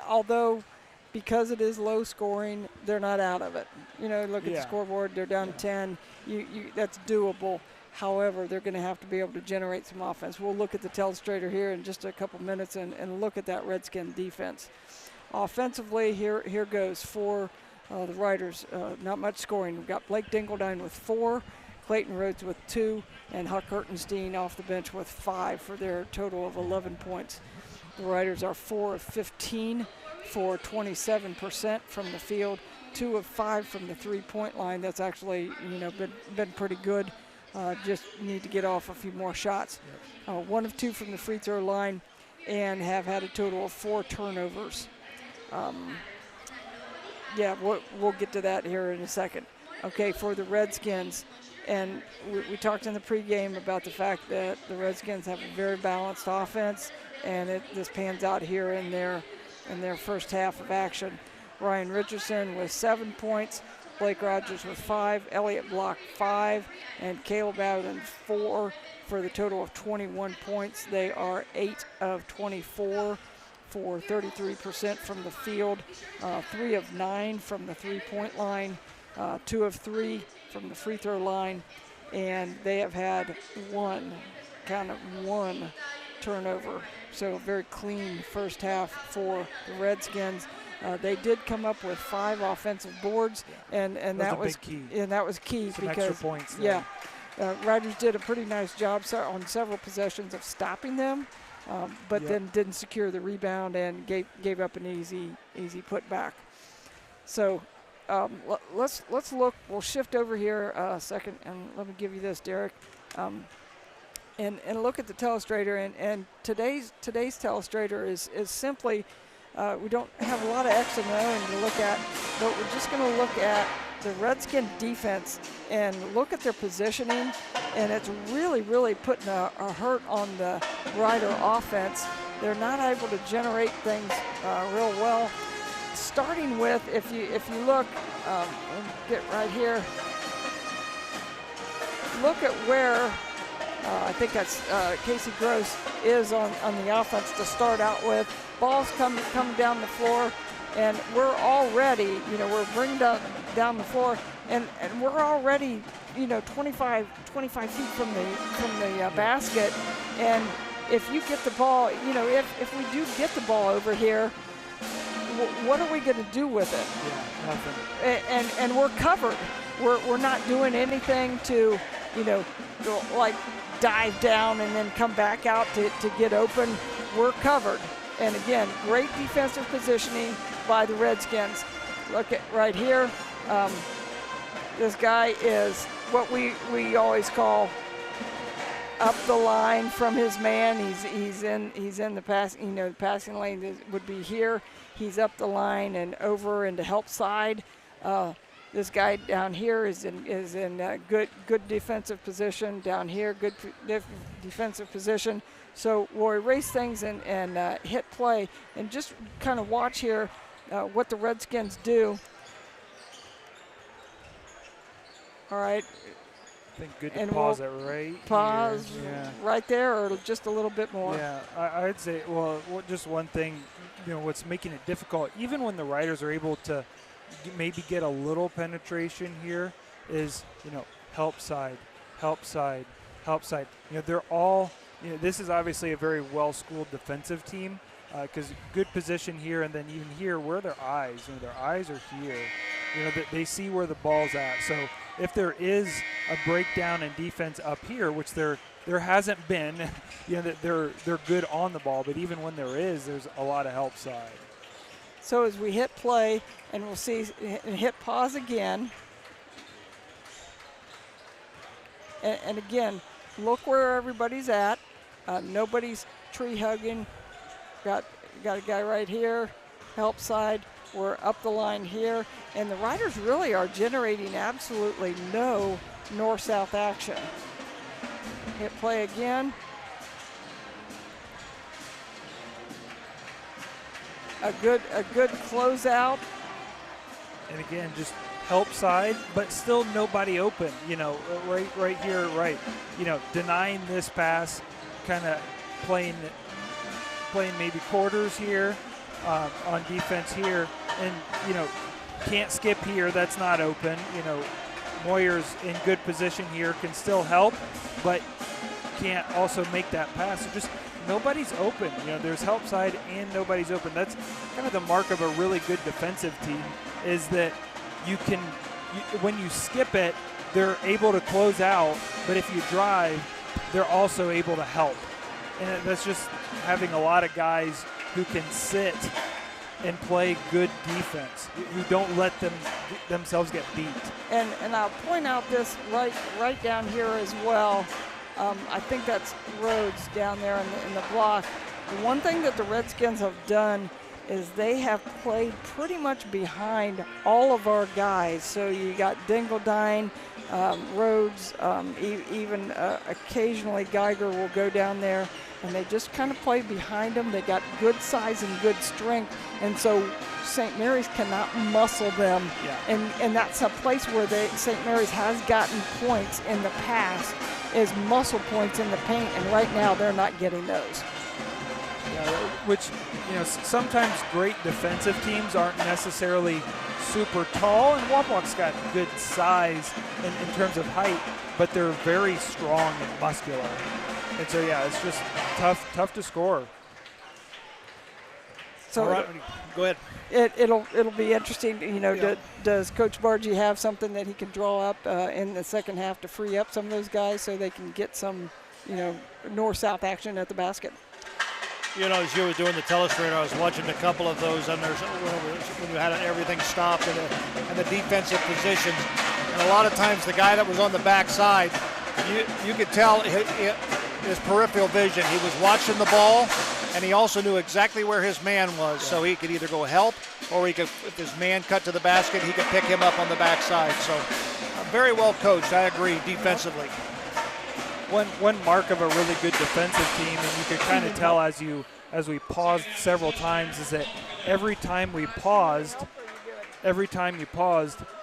although because it is low scoring, they're not out of it. You know, look at the scoreboard, they're down 10. That's doable. However, they're going to have to be able to generate some offense. We'll look at the telestrator here in just a couple minutes and look at that Redskin defense. Offensively, here goes for the Riders. Not much scoring. We've got Blake Dingledine with 4, Clayton Rhodes with 2, and Huck Hertenstein off the bench with 5 for their total of 11 points. The Riders are 4 of 15 for 27% from the field, 2 of 5 from the 3-point line. That's actually, been pretty good. just need to get off a few more shots. 1 of 2 from the free throw line, and have had a total of 4 turnovers. We'll get to that here in a second. Okay, for the Redskins, and we talked in the pregame about the fact that the Redskins have a very balanced offense, and this pans out here in their first half of action. Ryan Richardson with 7 points, Blake Rogers with 5, Elliott Block 5, and Caleb Abbott 4 for the total of 21 points. They are 8 of 24 for 33% from the field, 3 of 9 from the three-point line, 2 of 3 from the free throw line, and they have had one turnover. So a very clean first half for the Redskins. They did come up with 5 offensive boards, and that was key. And that was key. Some because extra points there. Riders did a pretty nice job on several possessions of stopping them, but then didn't secure the rebound and gave up an easy putback. So let's look. We'll shift over here a second, and let me give you this, Derek. And look at the telestrator, and today's telestrator is simply, we don't have a lot of X and O to look at, but we're just going to look at the Redskin defense and look at their positioning, and it's really, really putting a hurt on the Rider offense. They're not able to generate things real well. Starting with, if you look, get right here, look at where, I think that's Casey Gross is on the offense to start out with. Balls come down the floor, and we're already, we're bringing down the floor, and we're already, 25 feet from the basket. And if you get the ball, if we do get the ball over here, what are we going to do with it? Yeah, nothing. And we're covered. We're not doing anything to, like dive down and then come back out to get open. We're covered. And again, great defensive positioning by the Redskins. Look at right here. This guy is what we always call up the line from his man. He's in the passing. The passing lane would be here. He's up the line and over into help side. This guy down here is in good defensive position. Down here, good defensive position. So we'll erase things and hit play, and just kind of watch here what the Redskins do. All right. I think good to pause it right pause here. Right there, or just a little bit more. Yeah, I'd say, well, just one thing, what's making it difficult, even when the Riders are able to maybe get a little penetration here, is, help side, help side, help side. They're all, this is obviously a very well-schooled defensive team, because good position here, and then even here, where are their eyes? Their eyes are here. They see where the ball's at. So if there is a breakdown in defense up here, which there hasn't been, that they're good on the ball, but even when there is, there's a lot of help side. So as we hit play, and we'll see, and hit pause again, and again, look where everybody's at. Nobody's tree hugging. Got a guy right here, help side. We're up the line here, and the Riders really are generating absolutely no north-south action. Hit play again. A good closeout. And again, just help side, but still nobody open. Right here, right. Denying this pass, kind of playing maybe quarters here on defense here, and can't skip here. That's not open. Moyer's in good position here, can still help, but can't also make that pass. So just nobody's open. There's help side and nobody's open. That's kind of the mark of a really good defensive team, is that when you skip it, they're able to close out, but if you drive, they're also able to help. And that's just having a lot of guys who can sit and play good defense, who don't let themselves get beat. And I'll point out this right down here as well. I think that's Rhodes down there in the block. The one thing that the Redskins have done is they have played pretty much behind all of our guys. So you got Dingledine, Rhodes, even occasionally Geiger will go down there, and they just kind of play behind them. They got good size and good strength, and so St. Mary's cannot muscle them. Yeah. And that's a place where St. Mary's has gotten points in the past, is muscle points in the paint, and right now they're not getting those. Which, sometimes great defensive teams aren't necessarily super tall, and Wapak's got good size in terms of height, but they're very strong and muscular. And so, yeah, it's just tough to score. So all right, go ahead. It'll be interesting. Does Coach Bargy have something that he can draw up in the second half to free up some of those guys so they can get some, north-south action at the basket? As you were doing the telestrator, I was watching a couple of those, and when you had everything stopped and the defensive positions, and a lot of times the guy that was on the backside, you could tell his peripheral vision. He was watching the ball, and he also knew exactly where his man was, so he could either go help, or he could, if his man cut to the basket, he could pick him up on the backside. So very well coached, I agree, defensively. One mark of a really good defensive team, and you could kind of tell as we paused several times, is that every time you paused,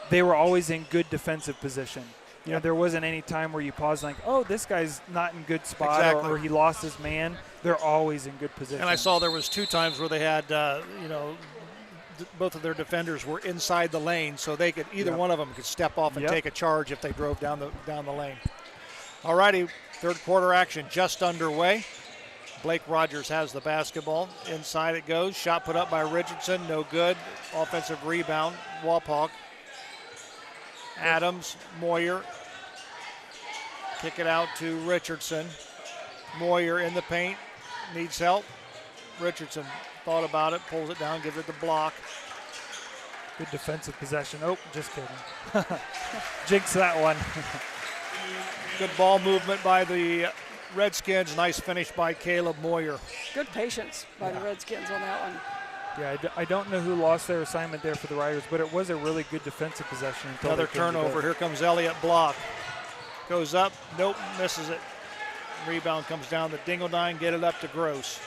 they were always in good defensive position. There wasn't any time where you paused like, oh, this guy's not in good spot, exactly. or he lost his man. They're always in good position. And I saw there was 2 times where they had, both of their defenders were inside the lane, so they could either one of them could step off and take a charge if they drove down the lane. All righty, third quarter action just underway. Blake Rogers has the basketball. Inside it goes. Shot put up by Richardson. No good. Offensive rebound. Wapak. Adams. Moyer. Kick it out to Richardson. Moyer in the paint. Needs help. Richardson thought about it. Pulls it down. Gives it the block. Good defensive possession. Oh, just kidding. Jinx that one. Good ball movement by the Redskins. Nice finish by Caleb Moyer. Good patience by the Redskins on that one. Yeah, I don't know who lost their assignment there for the Riders, but it was a really good defensive possession. Another turnover. Here comes Elliott. Block. Goes up. Nope, misses it. Rebound comes down to Dingledine. Get it up to Gross.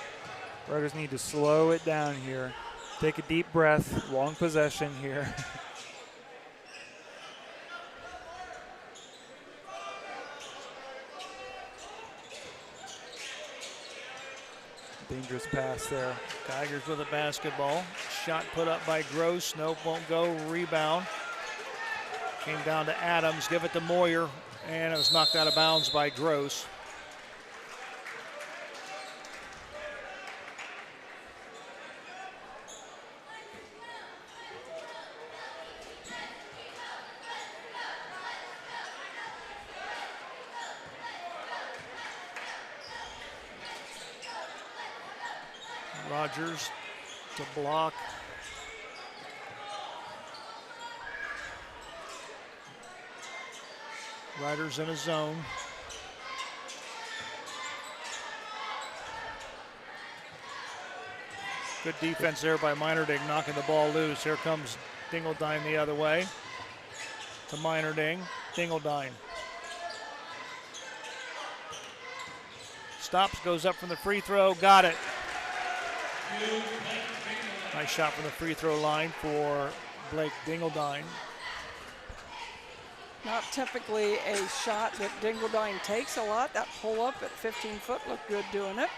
Riders need to slow it down here. Take a deep breath. Long possession here. Dangerous pass there. Tigers with a basketball. Shot put up by Gross. Nope, won't go. Rebound. Came down to Adams. Give it to Moyer. And it was knocked out of bounds by Gross. Rogers to block. Riders in a zone. Good defense there by Meinerding, knocking the ball loose. Here comes Dingledine the other way. To Meinerding. Dingledine. Stops, goes up from the free throw. Got it. Nice shot from the free throw line for Blake Dingledine. Not typically a shot that Dingledine takes a lot. That pull up at 15 foot looked good doing it.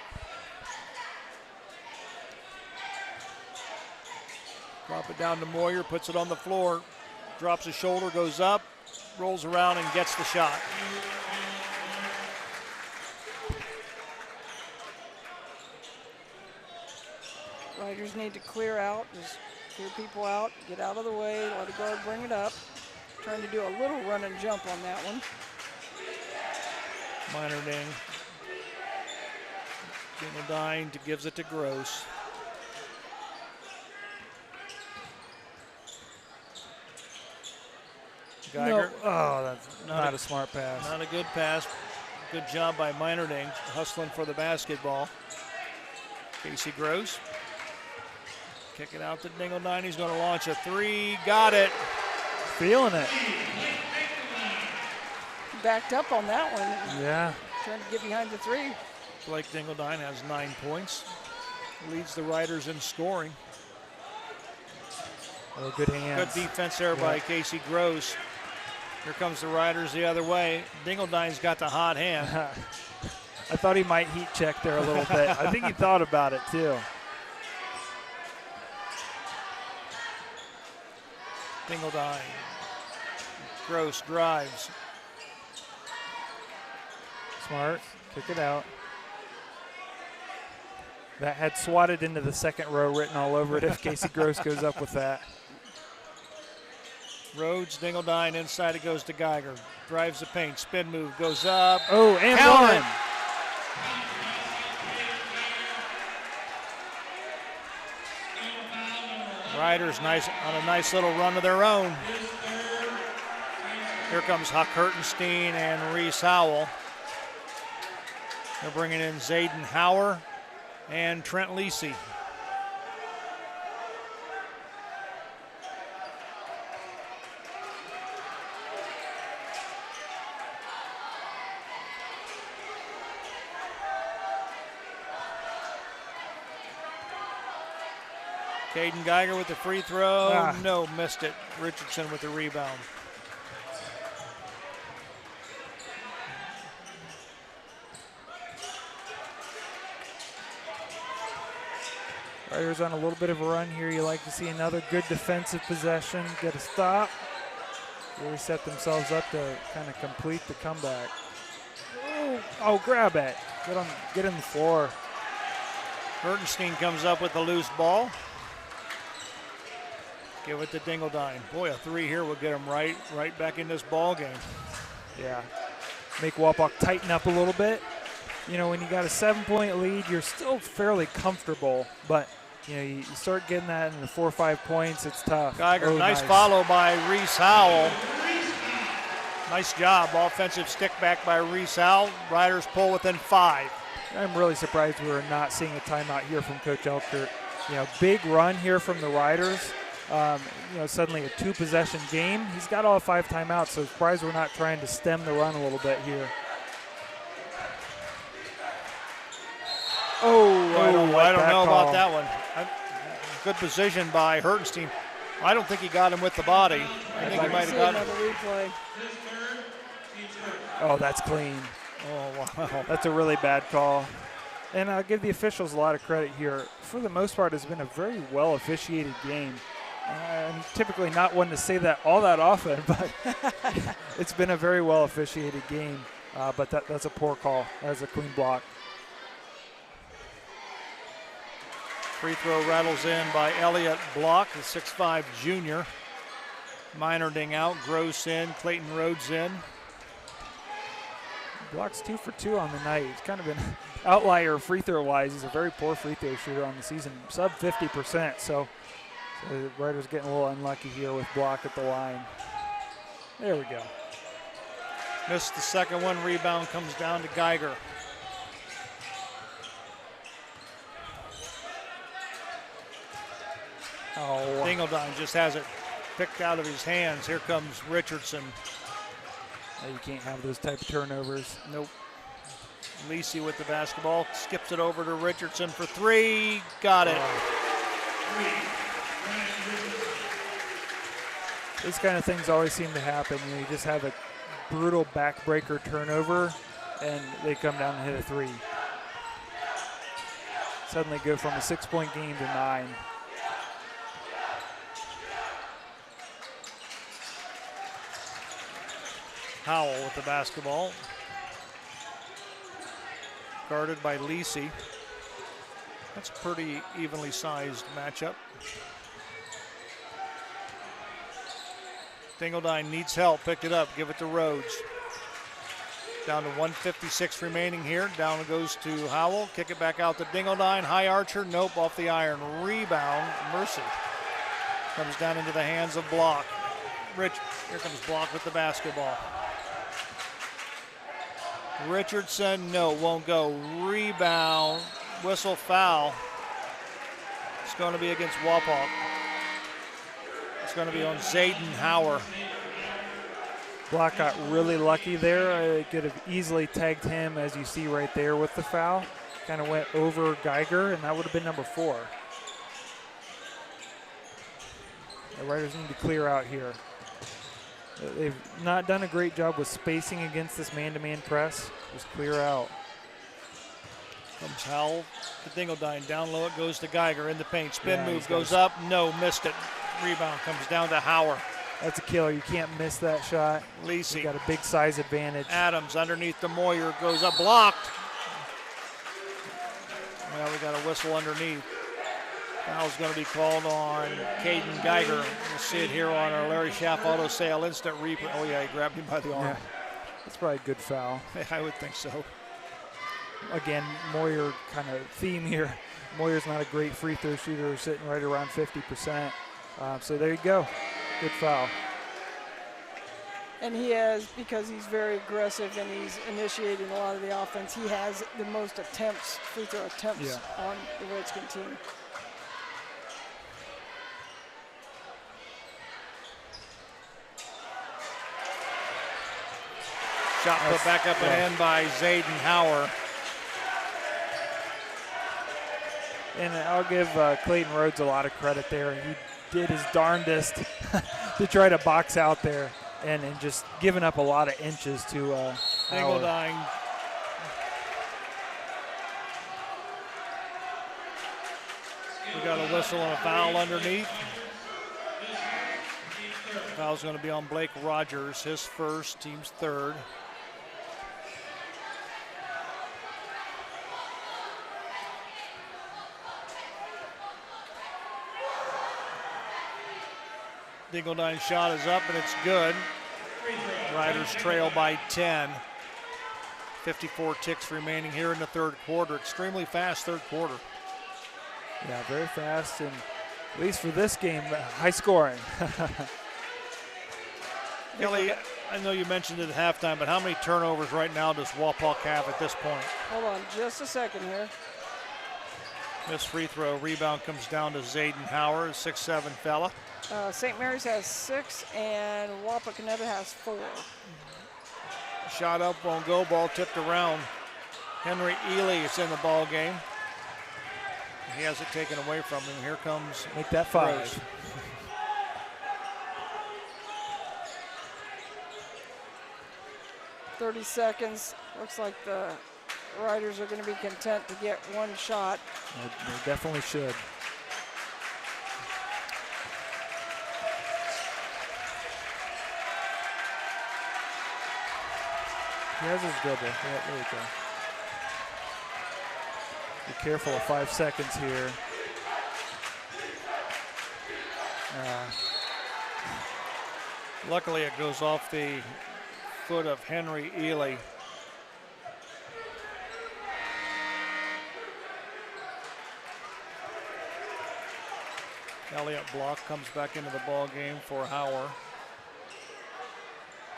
Drop it down to Moyer, puts it on the floor, drops his shoulder, goes up, rolls around and gets the shot. Riders need to clear out, just clear people out, get out of the way, let a guard bring it up. Trying to do a little run and jump on that one. Meinerding. Dingledine gives it to Gross. Geiger. No. Oh, that's not a smart pass. Not a good pass. Good job by Meinerding, hustling for the basketball. Casey Gross. Kick it out to Dingledine. He's going to launch a three. Got it. Feeling it. Backed up on that one. Yeah. Trying to get behind the three. Blake Dingledine has 9 points. Leads the Riders in scoring. Oh, good hands. Good defense there by Casey Gross. Here comes the Riders the other way. Dingledine's got the hot hand. I thought he might heat check there a little bit. I think he thought about it too. Dingledine. Gross drives. Smart. Kick it out. That had swatted into the second row written all over it if Casey Gross goes up with that. Rhodes, Dingledine, inside it goes to Geiger. Drives the paint, spin move, goes up. Oh, and count one. Riders on a nice little run of their own. Here comes Huck Hertenstein and Reese Howell. They're bringing in Zayden Hauer and Trent Lisi. Caden Geiger with the free throw. No, missed it. Richardson with the rebound. Riders on a little bit of a run here. You like to see another good defensive possession. Get a stop. Really set themselves up to kind of complete the comeback. Oh, grab it. Get on the floor. Hertenstein comes up with the loose ball. Give it to Dingledine. Boy, a three here will get him right back in this ball game. Yeah. Make Wapak tighten up a little bit. You know, when you got a 7-point lead, you're still fairly comfortable, but you know, you start getting that in the 4 or 5 points, it's tough. Geiger, nice follow by Reese Howell. Nice job. Offensive stick back by Reese Howell. Riders pull within 5. I'm really surprised we're not seeing a timeout here from Coach Elkert. You know, big run here from the Riders. You know, suddenly a 2-possession game. He's got all 5 timeouts, so surprised we're not trying to stem the run a little bit here. I don't know about that one. Good position by Hertenstein. I don't think he got him with the body. I think he might have got him. Replay. Oh, that's clean. Oh, wow. That's a really bad call. And I'll give the officials a lot of credit here. For the most part, it's been a very well officiated game. I'm typically not one to say that all that often, but it's been a very well officiated game. But that's a poor call. That's a clean block. Free throw rattles in by Elliott Block, the 6'5 junior. Meinerding out, Gross in, Clayton Rhodes in. Block's 2 for 2 on the night. He's kind of an outlier free throw wise. He's a very poor free throw shooter on the season, sub 50%. So the Riders getting a little unlucky here with Block at the line. There we go. Missed the second one. Rebound comes down to Geiger. Oh. Dingledine just has it picked out of his hands. Here comes Richardson. You can't have those type of turnovers. Nope. Lisi with the basketball. Skips it over to Richardson for 3. Got it. These kind of things always seem to happen. You just have a brutal backbreaker turnover, and they come down and hit a 3. Suddenly go from a 6-point game to 9. Howell with the basketball. Guarded by Lisi. That's a pretty evenly sized matchup. Dingledine needs help. Picked it up. Give it to Rhodes. Down to 1:56 remaining here. Down it goes to Howell. Kick it back out to Dingledine. High archer. Nope. Off the iron. Rebound. Mercy. Comes down into the hands of Block. Here comes Block with the basketball. Richardson, no, won't go. Rebound, whistle, foul. It's going to be against Wapak. It's going to be on Zayden Hauer. Block got really lucky there. It could have easily tagged him, as you see right there with the foul. Kind of went over Geiger, and that would have been number 4. The Riders need to clear out here. They've not done a great job with spacing against this man-to-man press. Just clear out. Comes Howell to Dingledine. Down low it goes to Geiger in the paint. Spin Yeah, move goes up. No, missed it. Rebound comes down to Hauer. That's a killer. You can't miss that shot. Lisi. Got a big size advantage. Adams underneath the Moyer goes up. Blocked. Well, we got a whistle underneath. Foul's going to be called on Caden Geiger. We'll see it here on our Larry Schaff auto sale instant replay. Oh, yeah, he grabbed him by the arm. Yeah. That's probably a good foul. I would think so. Again, Moyer kind of theme here. Moyer's not a great free throw shooter, sitting right around 50%. So there you go. Good foul. And he has, because he's very aggressive and he's initiating a lot of the offense, he has the most attempts, free throw attempts on the Redskin team. Shot put back up and in by Zayden Hauer. And I'll give Clayton Rhodes a lot of credit there. He did his darndest to try to box out there and just giving up a lot of inches to Dingledine. We got a whistle and a foul underneath. Foul's going to be on Blake Rogers, his first, team's third. Dingledine shot is up and it's good. Riders trail by 10. 54 ticks remaining here in the third quarter. Extremely fast third quarter. Yeah, very fast, and at least for this game, high scoring. Kelly, I know you mentioned it at halftime, but how many turnovers right now does Wapak have at this point? Hold on just a second here. Missed free throw. Rebound comes down to Zayden Hauer, a 6'7" fella. St. Mary's has 6 and Wapakoneta has 4. Shot up, won't go. Ball tipped around. Henry Ely is in the ball game. He has it taken away from him. Here comes Make that 5. Rose. .30 seconds. Looks like the Riders are going to be content to get one shot. They definitely should. He has his dribble. Yeah, there you go. Be careful of 5 seconds here. Luckily, it goes off the foot of Henry Ely. Elliott Block comes back into the ball game for Hauer.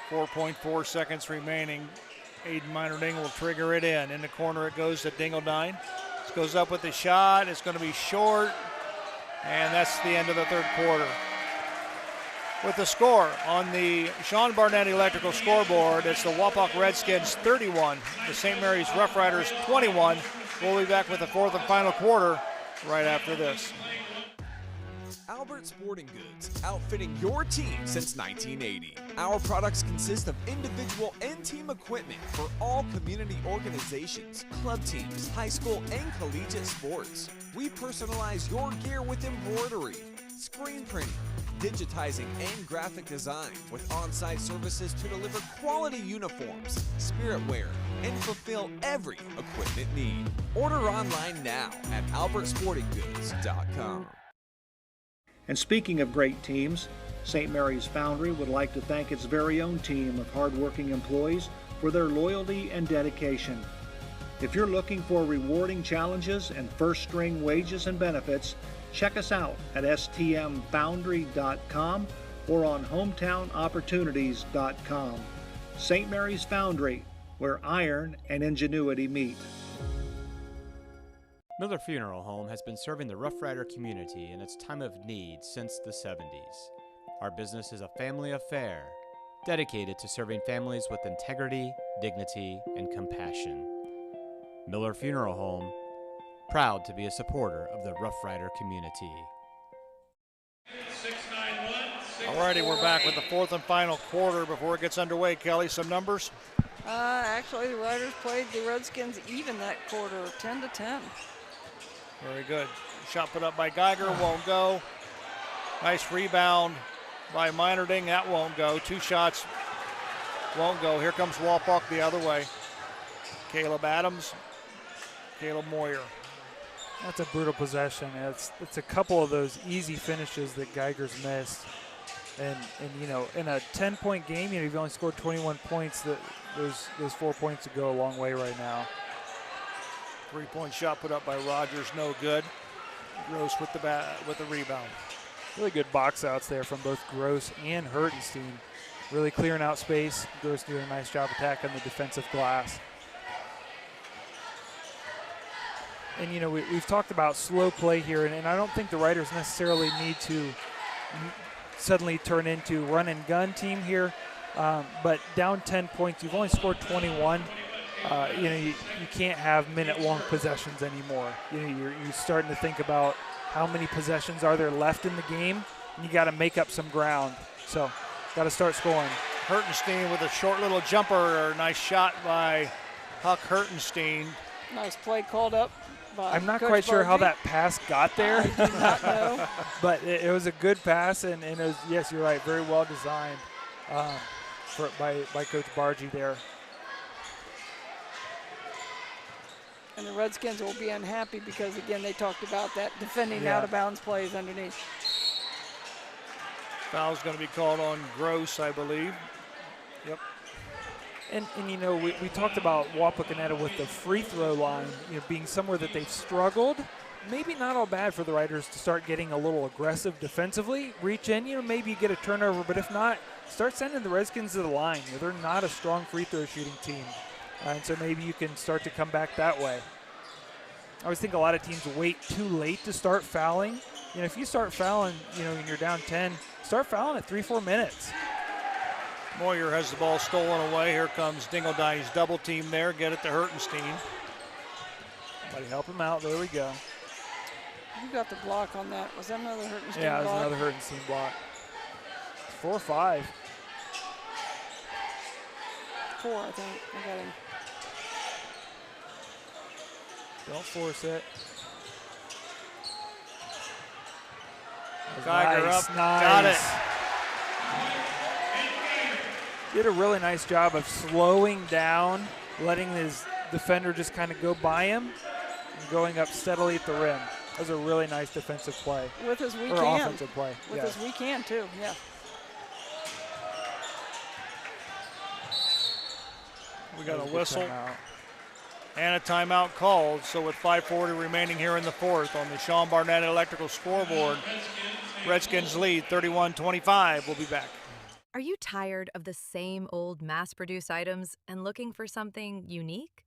4.4 seconds remaining. Aiden Minerding will trigger it in. In the corner it goes to Dingledine. This goes up with the shot. It's going to be short. And that's the end of the third quarter. With the score on the Sean Barnett Electrical scoreboard, it's the Wapak Redskins 31, the St. Mary's Rough Riders 21. We'll be back with the fourth and final quarter right after this. Albert Sporting Goods, outfitting your team since 1980. Our products consist of individual and team equipment for all community organizations, club teams, high school and collegiate sports. We personalize your gear with embroidery, screen printing, digitizing and graphic design with on-site services to deliver quality uniforms, spirit wear, and fulfill every equipment need. Order online now at albertsportinggoods.com. And speaking of great teams, St. Mary's Foundry would like to thank its very own team of hardworking employees for their loyalty and dedication. If you're looking for rewarding challenges and first-string wages and benefits, check us out at stmfoundry.com or on hometownopportunities.com. St. Mary's Foundry, where iron and ingenuity meet. Miller Funeral Home has been serving the Rough Rider community in its time of need since the 70s. Our business is a family affair, dedicated to serving families with integrity, dignity, and compassion. Miller Funeral Home, proud to be a supporter of the Rough Rider community. Alrighty, we're back with the fourth and final quarter before it gets underway. Kelly, some numbers? Actually, the Riders played the Redskins even that quarter, 10-10. Very good. Shot put up by Geiger, won't go. Nice rebound by Meinerding, that won't go. Two shots, won't go. Here comes Wapak the other way. Caleb Adams, Caleb Moyer. That's a brutal possession. It's a couple of those easy finishes that Geiger's missed. And you know, in a 10-point game, you know, you've only scored 21 points. Those 4 points would go a long way right now. Three-point shot put up by Rogers, no good. Gross with the rebound. Really good box outs there from both Gross and Hertenstein. Really clearing out space. Gross doing a nice job attacking the defensive glass. And you know, we've talked about slow play here, and I don't think the Riders necessarily need to suddenly turn into run and gun team here. But down 10 points, you've only scored 21. You know, you can't have minute-long possessions anymore. You know, you're starting to think about how many possessions are there left in the game, and you got to make up some ground. So, got to start scoring. Hertenstein with a short little jumper. Nice shot by Huck Hertenstein. Nice play called up by I'm not Coach quite sure how Bargy. that pass got there. I do not know. But it was a good pass, and it was, yes, you're right, very well designed by Coach Bargy there. And the Redskins will be unhappy because, again, they talked about that defending Yeah. out-of-bounds plays underneath. Foul's going to be called on Gross, I believe. Yep. And you know, we talked about Wapakoneta with the free throw line, you know, being somewhere that they've struggled. Maybe not all bad for the Riders to start getting a little aggressive defensively. Reach in, you know, maybe you get a turnover, but if not, start sending the Redskins to the line. You know, they're not a strong free throw shooting team. And so maybe you can start to come back that way. I always think a lot of teams wait too late to start fouling. You know, if you start fouling, you know, and you're down 10, start fouling at 3-4 minutes. Moyer has the ball stolen away. Here comes Dingledines double team there. Get it to Hertenstein. Somebody help him out. There we go. Who got the block on that? Was that another Hertenstein Yeah, it was block? another Hertenstein block. 4 or 5. 4, I think. I got him. Don't force it. Geiger Nice, up. nice. Got it. Did a really nice job of slowing down, letting his defender just kind of go by him, and going up steadily at the rim. That was a really nice defensive play. With his weak or hand. offensive play. With yeah. his weak hand, too, yeah. We got That a was good whistle timeout. and a timeout called. So with 5:40 remaining here in the fourth on the Sean Barnett Electrical scoreboard, Redskins lead 31-25. We'll be back. Are you tired of the same old mass-produced items and looking for something unique?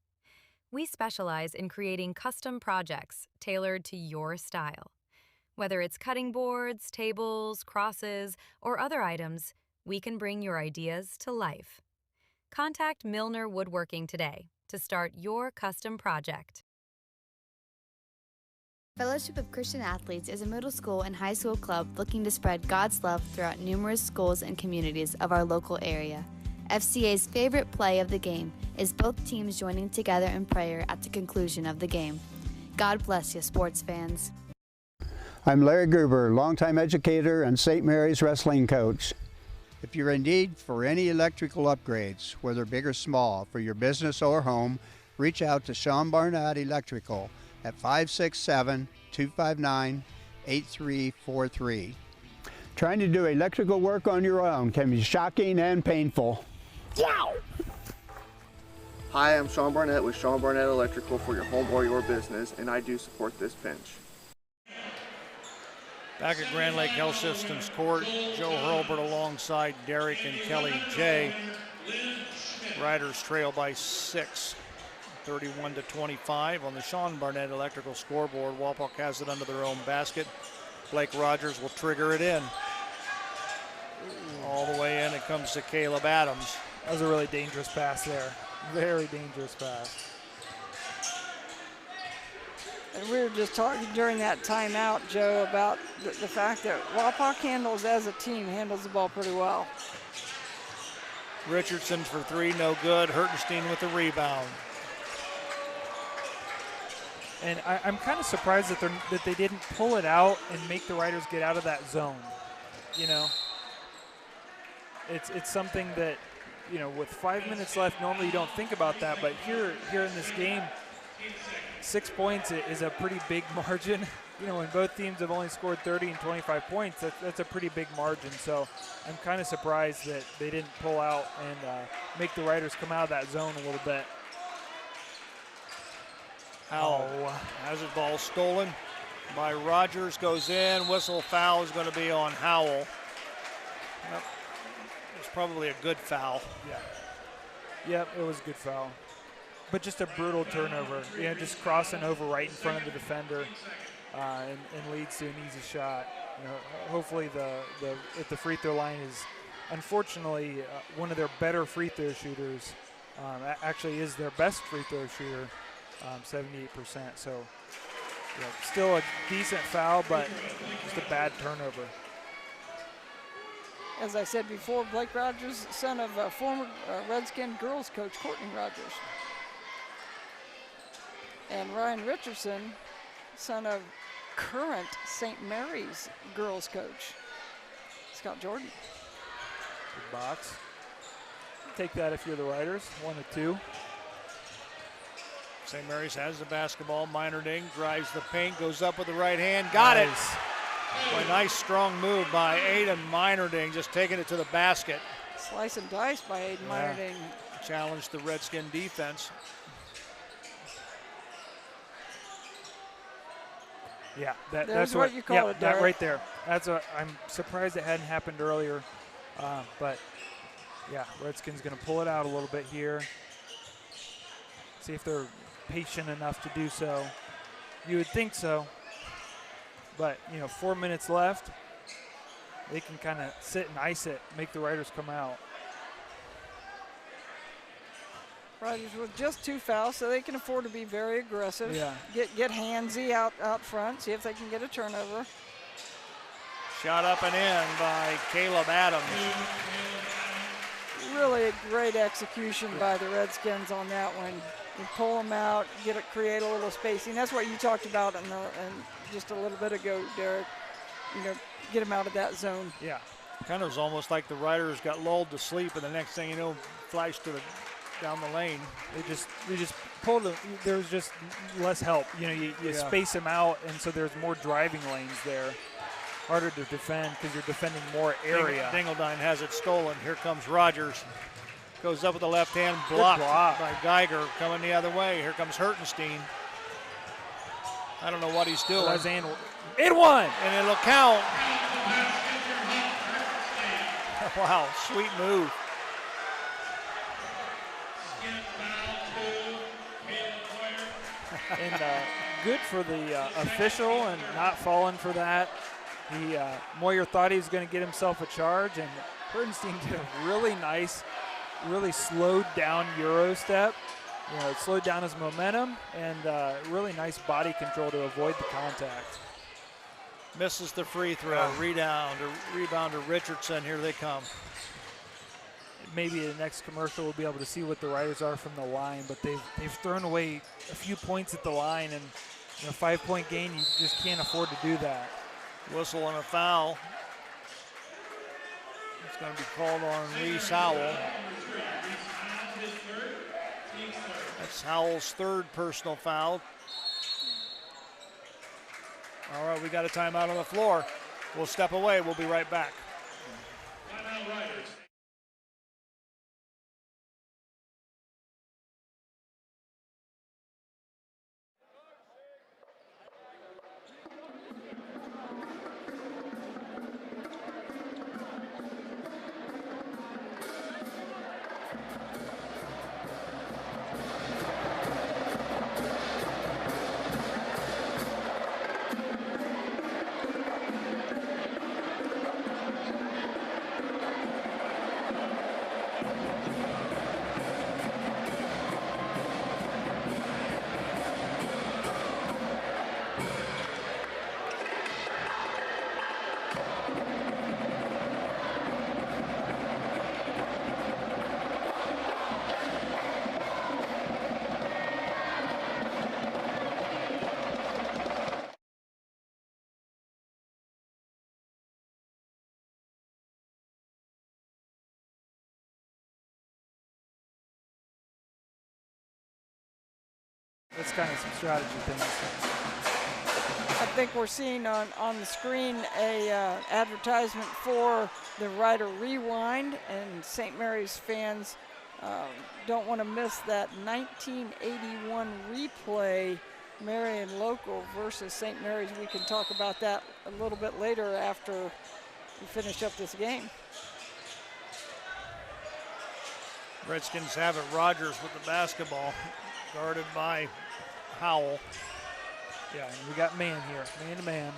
We specialize in creating custom projects tailored to your style. Whether it's cutting boards, tables, crosses, or other items, we can bring your ideas to life. Contact Milner Woodworking today to start your custom project. Fellowship of Christian Athletes is a middle school and high school club looking to spread God's love throughout numerous schools and communities of our local area. FCA's favorite play of the game is both teams joining together in prayer at the conclusion of the game. God bless you, sports fans. I'm Larry Gruber, longtime educator and St. Mary's wrestling coach. If you're in need for any electrical upgrades, whether big or small, for your business or home, reach out to Sean Barnett Electrical at 567-259-8343. Trying to do electrical work on your own can be shocking and painful. Hi, I'm Sean Barnett with Sean Barnett Electrical for your home or your business, and I do support this pinch. Back at Grand Lake Health Systems Court, Joe Hurlbert alongside Derek and Kelly J. Riders trail by 6, 31-25 on the Sean Barnett Electrical scoreboard. Wapak has it under their own basket. Blake Rogers will trigger it in. All the way in, it comes to Caleb Adams. That was a really dangerous pass there. Very dangerous pass. And we were just talking during that timeout, Joe, about the fact that Wapak as a team, handles the ball pretty well. Richardson for 3, no good. Hertenstein with the rebound. And I'm kind of surprised that they didn't pull it out and make the Riders get out of that zone. You know, it's something that, you know, with 5 minutes left, normally you don't think about that, but here in this game, 6 points is a pretty big margin. You know, when both teams have only scored 30 and 25 points, that's a pretty big margin. So I'm kind of surprised that they didn't pull out and make the Riders come out of that zone a little bit. Howell has his ball stolen by Rogers, goes in. Whistle foul is going to be on Howell. Yep. It's probably a good foul. Yeah. Yep, it was a good foul. But just a brutal turnover. You know, just crossing over right in front of the defender and leads to an easy shot. You know, hopefully if the free throw line is, unfortunately, one of their better free throw shooters. Actually is their best free throw shooter, 78%. So yeah, still a decent foul, but just a bad turnover. As I said before, Blake Rogers, son of former Redskin girls coach Courtney Rogers. And Ryan Richardson, son of current St. Mary's girls coach Scott Jordan. Good box. Take that if you're the Riders, 1-2. St. Mary's has the basketball. Meinerding drives the paint, goes up with the right hand. Got it. Boy, nice strong move by Aiden Meinerding, just taking it to the basket. Slice and dice by Aiden Meinerding. Challenged the Redskin defense. Yeah, that's what you call it, Derek. That right there. I'm surprised it hadn't happened earlier, but yeah, Redskins going to pull it out a little bit here. See if they're patient enough to do so. You would think so, but you know, 4 minutes left. They can kind of sit and ice it, make the Riders come out. Riders with just 2 fouls, so they can afford to be very aggressive. Yeah. Get handsy out front, see if they can get a turnover. Shot up and in by Caleb Adams. Really a great execution by the Redskins on that one. You pull them out, create a little spacing. That's what you talked about in just a little bit ago, Derek. You know, get them out of that zone. Yeah. Kind of was almost like the Riders got lulled to sleep, and the next thing you know, flashed down the lane. They just pulled them. There was just less help. You know, you space them out, and so there's more driving lanes there. Harder to defend because you're defending more area. Dingledine has it stolen. Here comes Rogers. Goes up with the left hand, blocked by Geiger, coming the other way. Here comes Hertenstein. I don't know what he's doing. In one! And it'll count. Wow, sweet move. And good for the official and not falling for that. Moyer thought he was going to get himself a charge, and Hertenstein did a really nice, really slowed down Euro step. You know, it slowed down his momentum, and really nice body control to avoid the contact. Misses the free throw. Rebound to Richardson. Here they come. Maybe the next commercial we'll be able to see what the Riders are from the line, but they've thrown away a few points at the line, and in a 5-point game, you just can't afford to do that. Whistle and a foul. It's going to be called on Reese Howell. That's Howell's 3rd personal foul. All right, we got a timeout on the floor. We'll step away. We'll be right back. That's kind of some strategy things. I think we're seeing on the screen a advertisement for the Rider Rewind, and St. Mary's fans don't want to miss that 1981 replay, Marion Local versus St. Mary's. We can talk about that a little bit later after we finish up this game. Redskins have it. Rogers with the basketball, guarded by Howell. Yeah, and we got man here, man to man.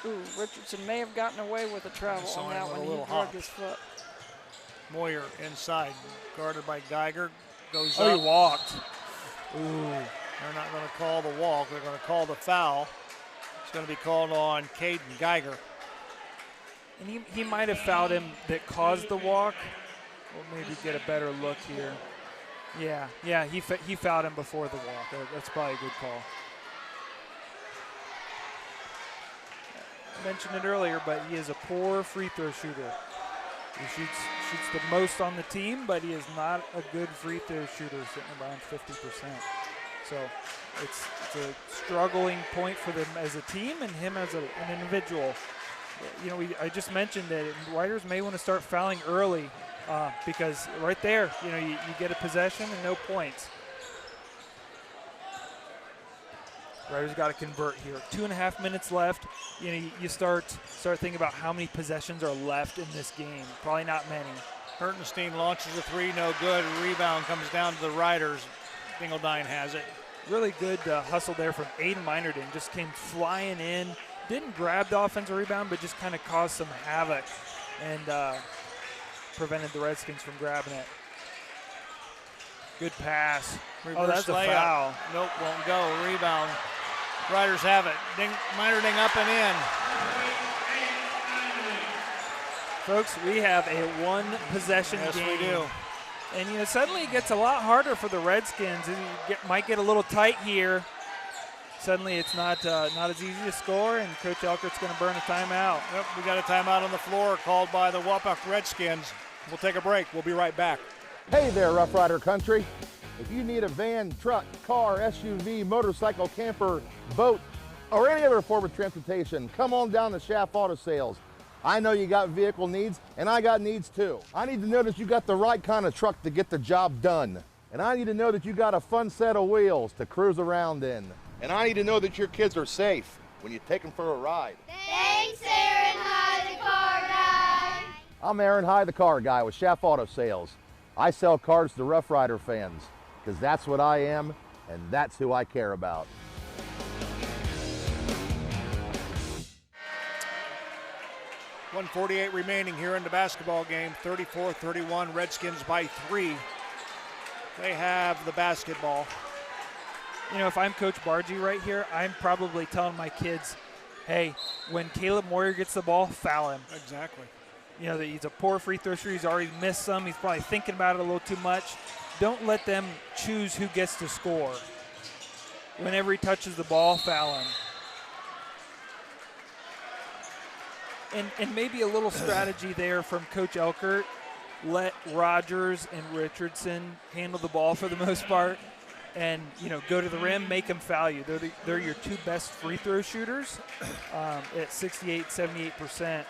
Ooh, Richardson may have gotten away with a travel on that one. He dragged his foot. Moyer inside, guarded by Geiger, goes up. He walked. Ooh. They're not going to call the walk. They're going to call the foul. It's going to be called on Caden Geiger. And he might have fouled him that caused the walk. We'll maybe get a better look here. Yeah, he fouled him before the walk. That's probably a good call. I mentioned it earlier, but he is a poor free throw shooter. He shoots the most on the team, but he is not a good free throw shooter, sitting around 50%. So it's a struggling point for them as a team and him as an individual. You know, I just mentioned that Riders may want to start fouling early because right there, you know, you get a possession and no points. Riders got to convert here. 2.5 minutes left. You know, you start thinking about how many possessions are left in this game. Probably not many. Hertenstein launches a three, no good. Rebound comes down to the Riders. Dingledine has it. Really good hustle there from Aiden Minerden. Just came flying in. Didn't grab the offensive rebound, but just kind of caused some havoc and prevented the Redskins from grabbing it. Good pass. Reverse that's a layup. Foul. Nope, won't go. Rebound. Riders have it. Minerding up and in. Folks, we have a one-possession game. Yes, we do. And, you know, suddenly it gets a lot harder for the Redskins. It might get a little tight here. Suddenly it's not as easy to score, and Coach Elkert's going to burn a timeout. Yep, we got a timeout on the floor called by the Wapak Redskins. We'll take a break. We'll be right back. Hey there, Rough Rider Country. If you need a van, truck, car, SUV, motorcycle, camper, boat, or any other form of transportation, come on down to Schaff Auto Sales. I know you got vehicle needs, and I got needs too. I need to know that you got the right kind of truck to get the job done. And I need to know that you got a fun set of wheels to cruise around in. And I need to know that your kids are safe when you take them for a ride. Thanks, Aaron High, the car guy. I'm Aaron High, the car guy with Schaff Auto Sales. I sell cars to Rough Rider fans, because that's what I am, and that's who I care about. .148 remaining here in the basketball game. 34-31, Redskins by 3. They have the basketball. You know, if I'm Coach Bargy right here, I'm probably telling my kids, hey, when Caleb Moyer gets the ball, foul him. Exactly. You know, he's a poor free throw shooter. He's already missed some. He's probably thinking about it a little too much. Don't let them choose who gets to score. Whenever he touches the ball, foul him. And maybe a little strategy there from Coach Elkert. Let Rogers and Richardson handle the ball for the most part. And, you know, go to the rim, make them foul you. They're your two best free throw shooters at 68, 78%.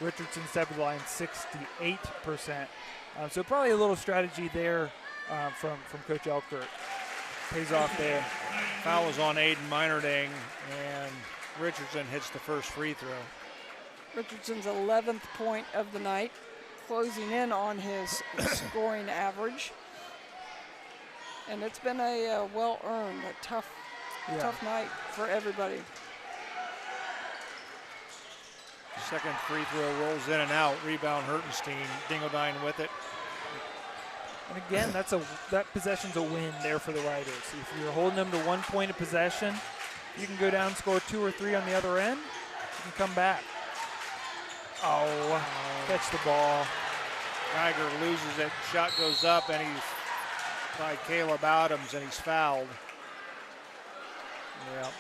Richardson stepped to the line 68%. So probably a little strategy there from Coach Elkert. Pays off there. Foul was on Aiden Minerding, and Richardson hits the first free throw. Richardson's 11th point of the night, closing in on his scoring average. And it's been a well-earned, a tough night for everybody. Second free throw rolls in and out. Rebound Hertenstein. Dingledine with it. And again, that possession's a win there for the Riders. If you're holding them to 1 point of possession, you can go down and score 2 or 3 on the other end. You can come back. Oh, catch the ball. Geiger loses it. Shot goes up, and he's by Caleb Adams, and he's fouled. Yeah.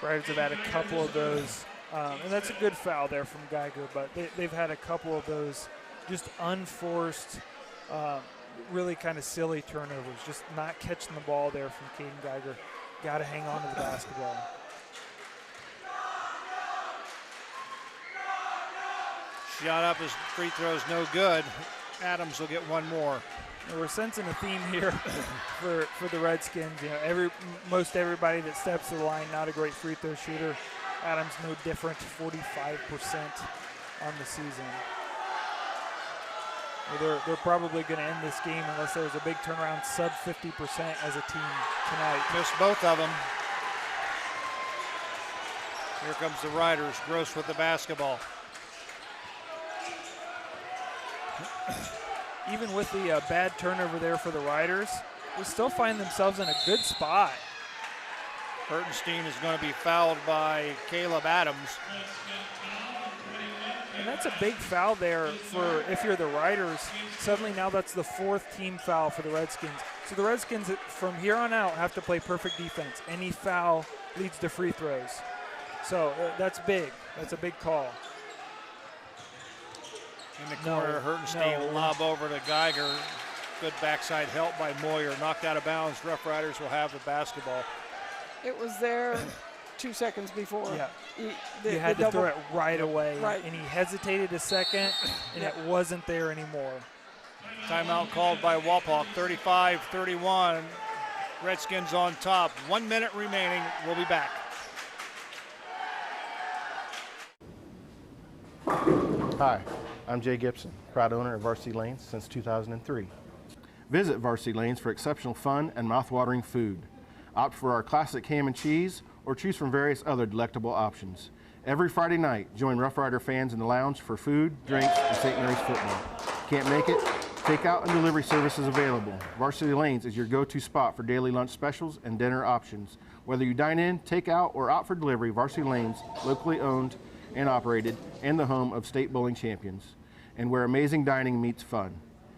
Riders have had a couple of those And that's a good foul there from Geiger, but they've had a couple of those just unforced, really kind of silly turnovers, just not catching the ball there from Caden Geiger. Got to hang on to the basketball. Shot up, his free throw's no good. Adams will get one more. And we're sensing a theme here for the Redskins. You know, most everybody that steps to the line, not a great free throw shooter. Adams no different, 45% on the season. Well, they're probably going to end this game unless there's a big turnaround, sub 50% as a team tonight. Missed both of them. Here comes the Riders. Gross with the basketball. Even with the bad turnover there for the Riders, they still find themselves in a good spot. Hertenstein is going to be fouled by Caleb Adams. And that's a big foul there for if you're the Riders. Suddenly now that's the 4th team foul for the Redskins. So the Redskins from here on out have to play perfect defense. Any foul leads to free throws. So that's big. That's a big call. In the corner, Hertenstein lob over to Geiger. Good backside help by Moyer. Knocked out of bounds. Rough Riders will have the basketball. It was there 2 seconds before. Yeah. He had to throw it right away. Right. And he hesitated a second, and it wasn't there anymore. Timeout called by Wapak, 35-31. Redskins on top. 1 minute remaining. We'll be back. Hi, I'm Jay Gibson, proud owner of Varsity Lanes since 2003. Visit Varsity Lanes for exceptional fun and mouth-watering food. Opt for our classic ham and cheese or choose from various other delectable options. Every Friday night, join Rough Rider fans in the lounge for food, drinks, and St. Mary's football. Can't make it? Takeout and delivery services available. Varsity Lanes is your go-to spot for daily lunch specials and dinner options. Whether you dine in, take out, or opt for delivery, Varsity Lanes, locally owned and operated, and the home of state bowling champions, and where amazing dining meets fun.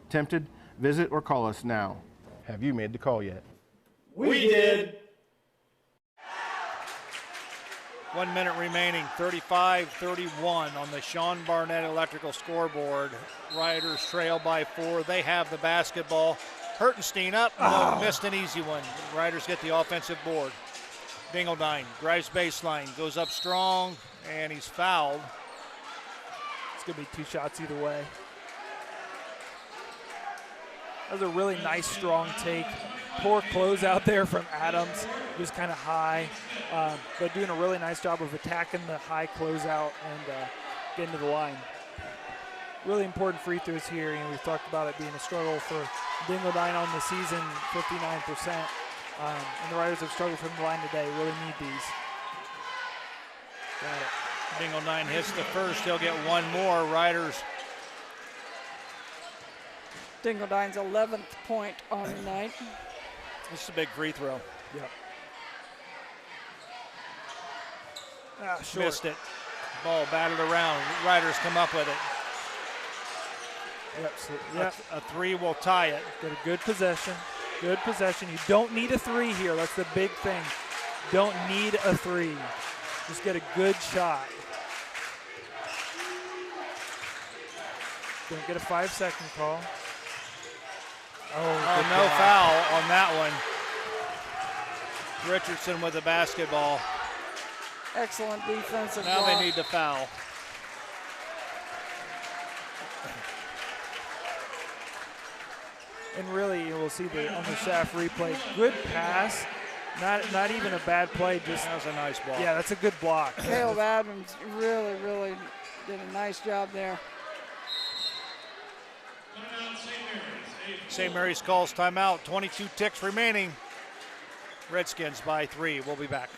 Tempted? Visit or call us now. Have you made the call yet? We did. 1 minute remaining, 35-31 on the Sean Barnett Electrical scoreboard. Riders trail by 4. They have the basketball. Hertenstein up, missed an easy one. Riders get the offensive board. Dingledine drives baseline, goes up strong, and he's fouled. It's going to be 2 shots either way. That was a really nice, strong take. Poor closeout there from Adams, just kind of high, but doing a really nice job of attacking the high closeout and getting to the line. Really important free throws here. You know, we've talked about it being a struggle for Dingledine on the season, 59%. And the Riders have struggled from the line today. Really need these. Got it. Dingledine hits the first. He'll get one more. Riders. Dingledine's 11th point on the night. This is a big free throw. Yep. Missed it. Ball batted around. Riders come up with it. Yep. So, A 3 will tie it. Got a good possession. Good possession. You don't need a 3 here. That's the big thing. Don't need a 3. Just get a good shot. Don't get a 5-second call. Oh, no foul on that one. Richardson with the basketball. Excellent defensive Now block. they need to foul. And really, we'll see on the shaft replay, good pass, not even a bad play. Just that was a nice block. Yeah, that's a good block. Caleb Adams really, really did a nice job there. St. Mary's calls timeout. 22 ticks remaining. Redskins by 3. We'll be back.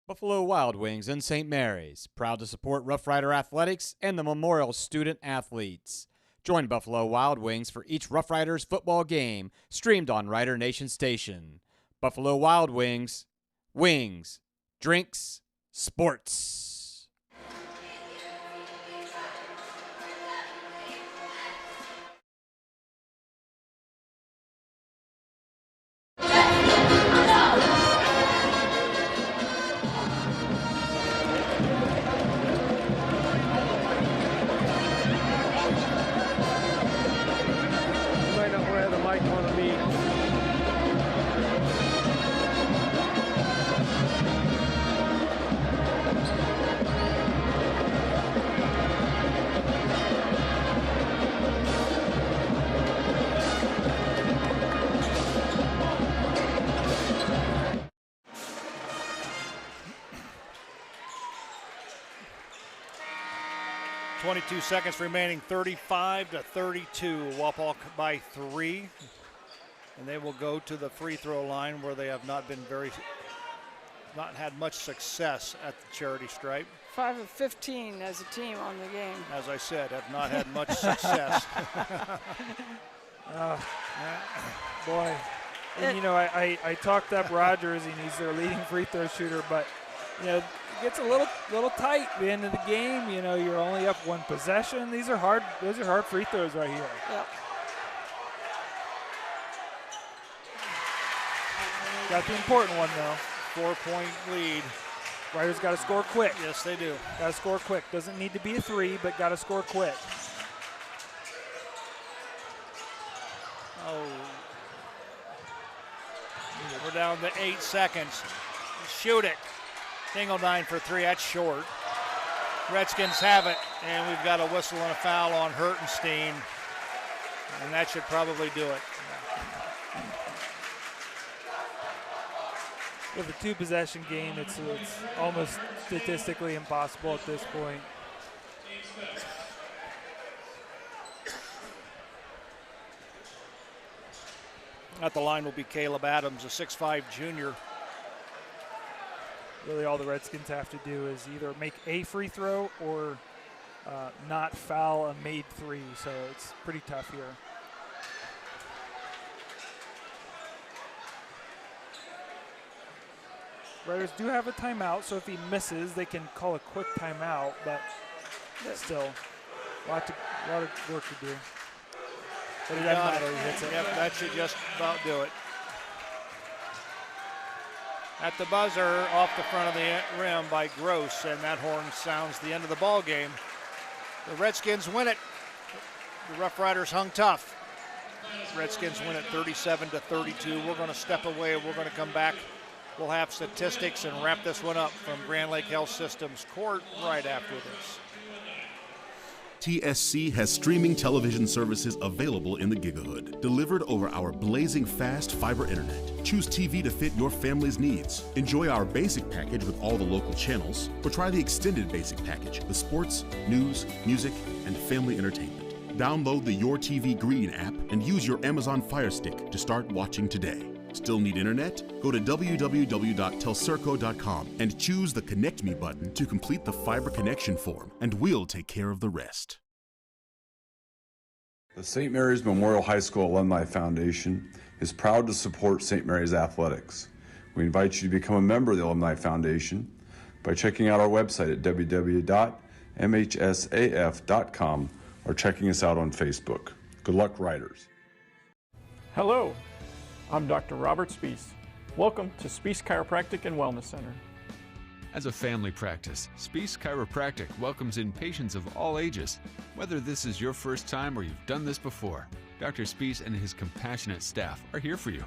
Buffalo Wild Wings in St. Mary's, proud to support Rough Rider Athletics and the Memorial Student Athletes. Join Buffalo Wild Wings for each Rough Riders football game, streamed on Rider Nation Station. Buffalo Wild Wings, wings, drinks, sports. 22 seconds remaining, 35-32. Wapak by 3. And they will go to the free throw line where they have not had much success at the charity stripe. 5 of 15 as a team on the game. As I said, have not had much success. Boy. And, you know, I talked up Rogers, and he's their leading free throw shooter, but, you know, it gets a little tight at the end of the game. You know, you're only up 1 possession. Those are hard free throws right here. Yep. Got the important one, though. 4-point lead. Riders got to score quick. Yes, they do. Got to score quick. Doesn't need to be a 3, but got to score quick. Oh. We're down to 8 seconds. Shoot it. Dingledine for 3. That's short. Redskins have it, and we've got a whistle and a foul on Hertenstein, and that should probably do it. With a 2-possession game, it's almost statistically impossible at this point. At the line will be Caleb Adams, a 6'5" junior. Really all the Redskins have to do is either make a free throw or not foul a made 3, so it's pretty tough here. Riders do have a timeout, so if he misses, they can call a quick timeout, but still, a lot of work to do. But it doesn't matter, he hits it. Yep, that should just about do it. At the buzzer, off the front of the rim by Gross, and that horn sounds the end of the ball game. The Redskins win it. The Rough Riders hung tough. Redskins win it 37-32. We're going to step away. We're going to come back. We'll have statistics and wrap this one up from Grand Lake Health Systems Court right after this. TSC has streaming television services available in the Gigahood, delivered over our blazing fast fiber internet. Choose TV to fit your family's needs. Enjoy our basic package with all the local channels, or try the extended basic package with sports, news, music, and family entertainment. Download the Your TV Green app and use your Amazon Fire Stick to start watching today. Still need internet? Go to www.telcirco.com and choose the Connect Me button to complete the fiber connection form, and we'll take care of the rest. The St. Mary's Memorial High School Alumni Foundation is proud to support St. Mary's athletics. We invite you to become a member of the Alumni Foundation by checking out our website at www.mhsaf.com or checking us out on Facebook. Good luck, Riders. Hello, I'm Dr. Robert Spees. Welcome to Spees Chiropractic and Wellness Center. As a family practice, Spees Chiropractic welcomes in patients of all ages. Whether this is your first time or you've done this before, Dr. Spees and his compassionate staff are here for you.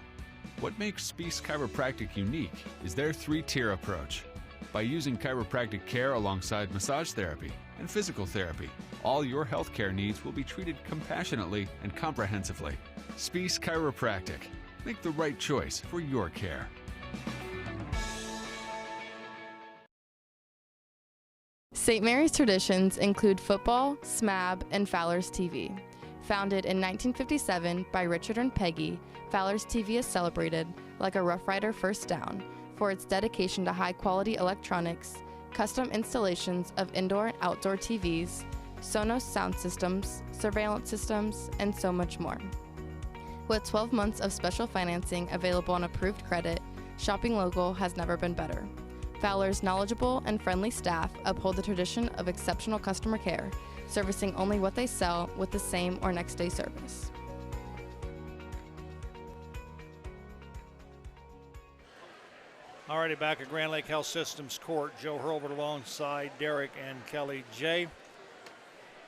What makes Spees Chiropractic unique is their 3-tier approach. By using chiropractic care alongside massage therapy and physical therapy, all your healthcare needs will be treated compassionately and comprehensively. Spees Chiropractic. Make the right choice for your care. St. Mary's traditions include football, SMAB, and Fowler's TV. Founded in 1957 by Richard and Peggy, Fowler's TV is celebrated, like a Rough Rider first down, for its dedication to high-quality electronics, custom installations of indoor and outdoor TVs, Sonos sound systems, surveillance systems, and so much more. With 12 months of special financing available on approved credit, shopping local has never been better. Fowler's knowledgeable and friendly staff uphold the tradition of exceptional customer care, servicing only what they sell with the same or next day service. Alrighty, back at Grand Lake Health Systems Court. Joe Hurlbert alongside Derek and Kelly J.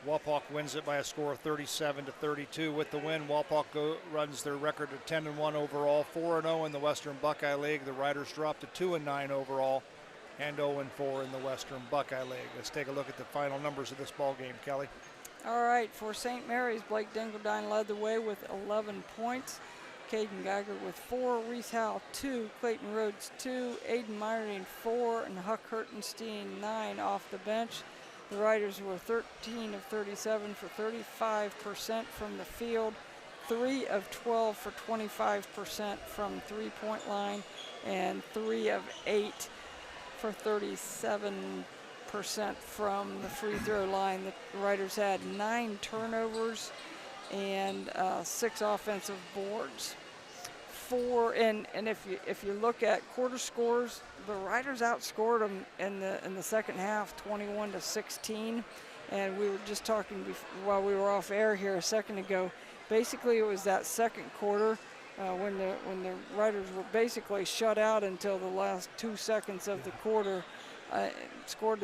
Wapak wins it by a score of 37-32. With the win, Wapak runs their record to 10-1 overall, 4-0 in the Western Buckeye League. The Riders drop to 2-9 overall and 0-4 in the Western Buckeye League. Let's take a look at the final numbers of this ball game, Kelly. All right, for St. Mary's, Blake Dingledine led the way with 11 points. Caden Geiger with 4, Reese Howell 2, Clayton Rhodes 2, Aiden Meyering 4, and Huck Hertenstein 9 off the bench. The Riders were 13 of 37 for 35% from the field, 3 of 12 for 25% from three-point line, and 3 of 8 for 37% from the free throw line. The Riders had 9 turnovers and 6 offensive boards. And if you look at quarter scores, the Riders outscored them in the second half, 21-16. And we were just talking while we were off air here a second ago. Basically, it was that second quarter when the Riders were basically shut out until the last 2 seconds of the quarter. Scored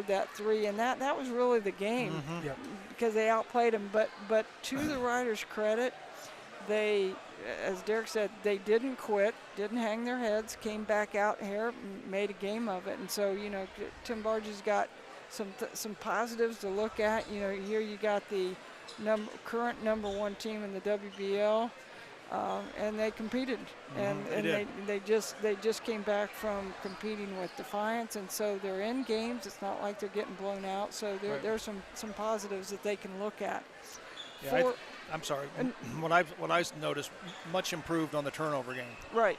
that 3, and that was really the game because they outplayed them. But to the Riders' credit, they, as Derek said, they didn't quit, didn't hang their heads, came back out here, and made a game of it. And so, Tim Barge's got some positives to look at. Here you got the current number 1 team in the WBL. And they competed, and they just came back from competing with Defiance, and so they're in games. It's not like they're getting blown out. So there's some positives that they can look at. Yeah, I'm sorry. What I've noticed, much improved on the turnover game. Right.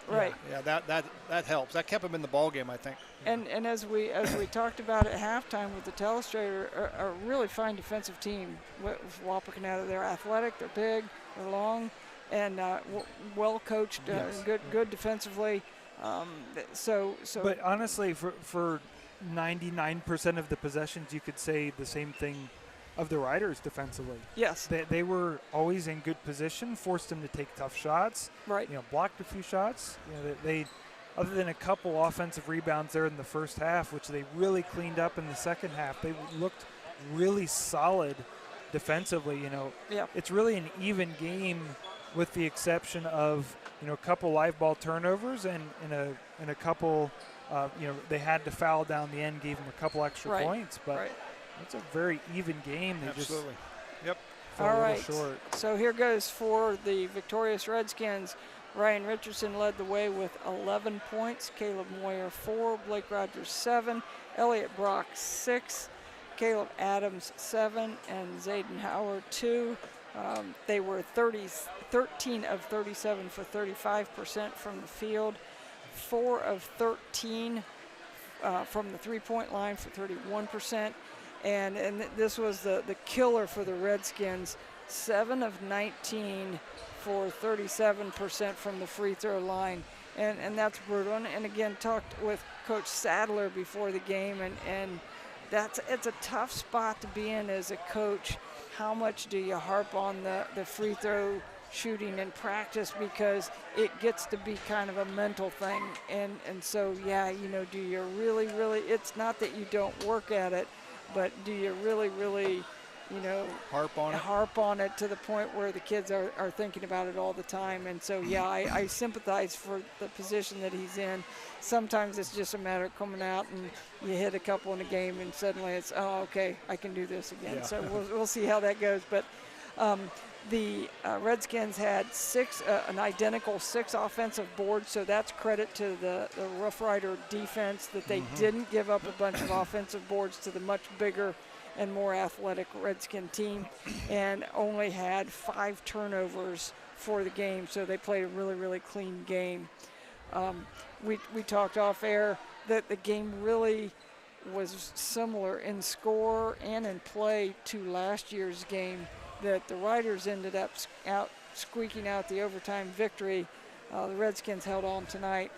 Yeah, that helps. That kept them in the ball game, I think. And as we talked about at halftime with the Telestrator, a really fine defensive team with Wapakoneta. They're athletic, they're big, they're long, and well coached, good defensively. But honestly, for 99% of the possessions, you could say the same thing of the Riders defensively. Yes. They were always in good position, forced them to take tough shots. Right. Blocked a few shots. They other than a couple offensive rebounds there in the first half, which they really cleaned up in the second half, they looked really solid defensively. It's really an even game with the exception of a couple live ball turnovers and a couple they had to foul down the end, gave them a couple extra points, but it's a very even game. They Absolutely. Just All fell a right. little short. So here goes for the victorious Redskins. Ryan Richardson led the way with 11 points. Caleb Moyer 4, Blake Rogers 7, Elliott Brock 6, Caleb Adams 7, and Zayden Howard 2. They were 13 of 37 for 35% from the field, 4 of 13 from the three-point line for 31%. And this was the killer for the Redskins, 7 of 19 for 37% from the free throw line. And that's brutal. And again, talked with Coach Sadler before the game, and it's a tough spot to be in as a coach. How much do you harp on the free throw shooting in practice, because it gets to be kind of a mental thing. And so, do you really, it's not that you don't work at it, but do you really, harp on it to the point where the kids are thinking about it all the time. And so, I sympathize for the position that he's in. Sometimes it's just a matter of coming out and you hit a couple in a game and suddenly it's, oh, okay, I can do this again. Yeah. So we'll see how that goes. But the Redskins had an identical 6 offensive boards, so that's credit to the Rough Rider defense that they didn't give up a bunch of offensive boards to the much bigger and more athletic Redskin team, and only had 5 turnovers for the game, so they played a really clean game. We talked off air that the game really was similar in score and in play to last year's game, that the Riders ended up squeaking out the overtime victory. The Redskins held on tonight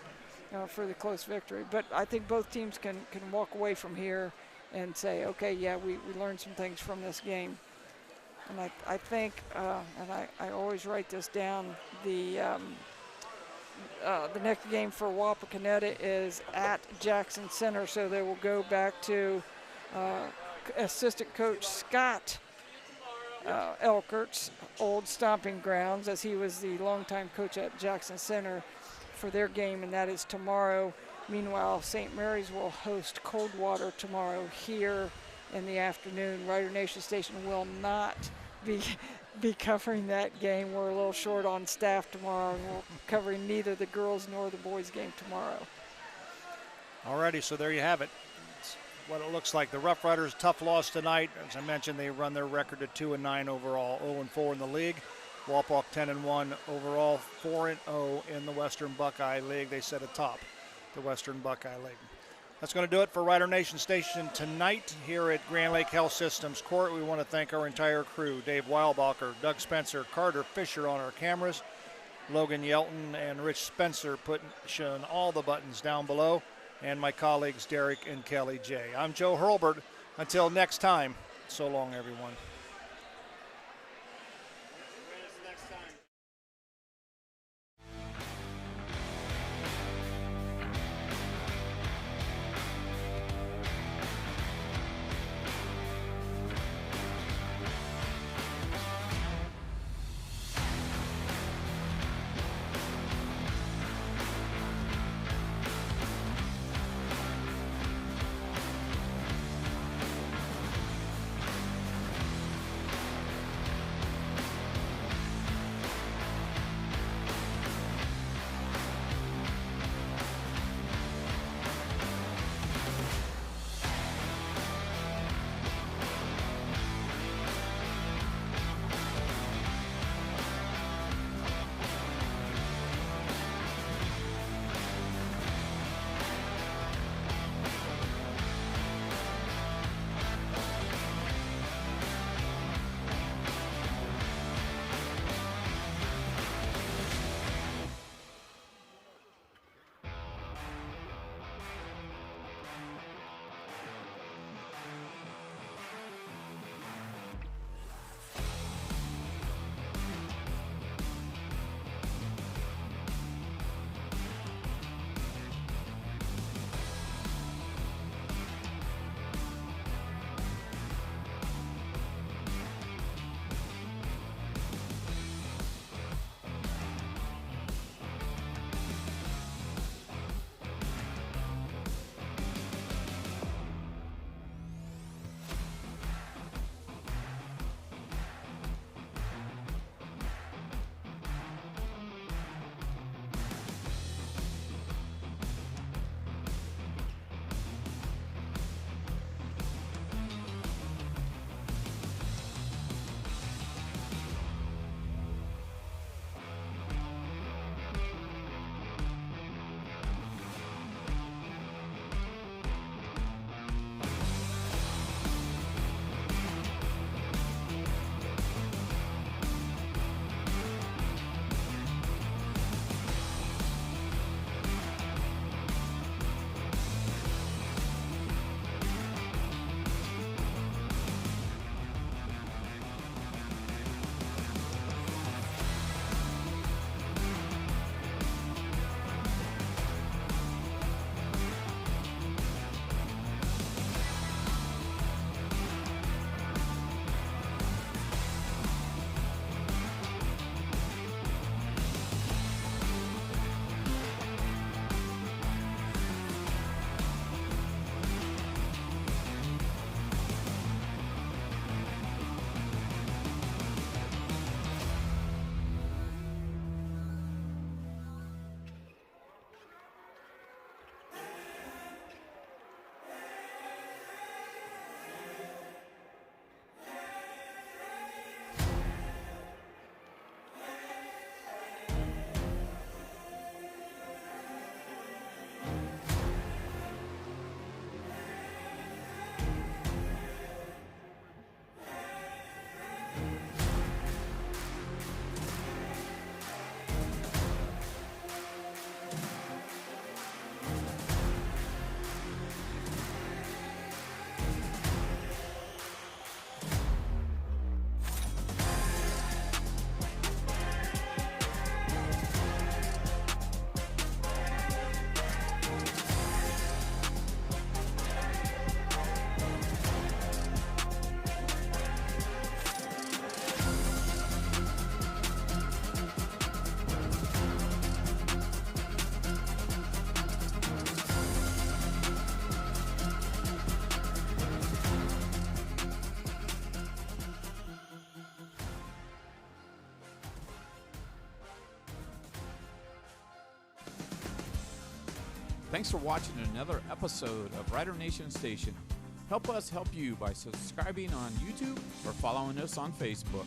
for the close victory. But I think both teams can walk away from here and say, okay, we learned some things from this game. And I think, and I always write this down, the next game for Wapakoneta is at Jackson Center, so they will go back to assistant coach Scott Elkert's old stomping grounds, as he was the longtime coach at Jackson Center, for their game, and that is tomorrow. Meanwhile, St. Mary's will host Coldwater tomorrow here in the afternoon. Rider Nation Station will not be covering that game. We're a little short on staff tomorrow, and we're covering neither the girls nor the boys game tomorrow. Alrighty, so there you have it. what it looks like. The Rough Riders, tough loss tonight. As I mentioned, they run their record to 2-9 overall, 0-4 in the league. Walpock 10-1 overall, 4-0 in the Western Buckeye League. They sit atop the Western Buckeye League. That's going to do it for Rider Nation Station tonight here at Grand Lake Health Systems Court. We want to thank our entire crew, Dave Weilbacher, Doug Spencer, Carter Fisher on our cameras, Logan Yelton and Rich Spencer pushing all the buttons down below, and my colleagues Derek and Kelly J. I'm Joe Hurlbert. Until next time, so long, everyone. Thanks for watching another episode of Rider Nation Station. Help us help you by subscribing on YouTube or following us on Facebook.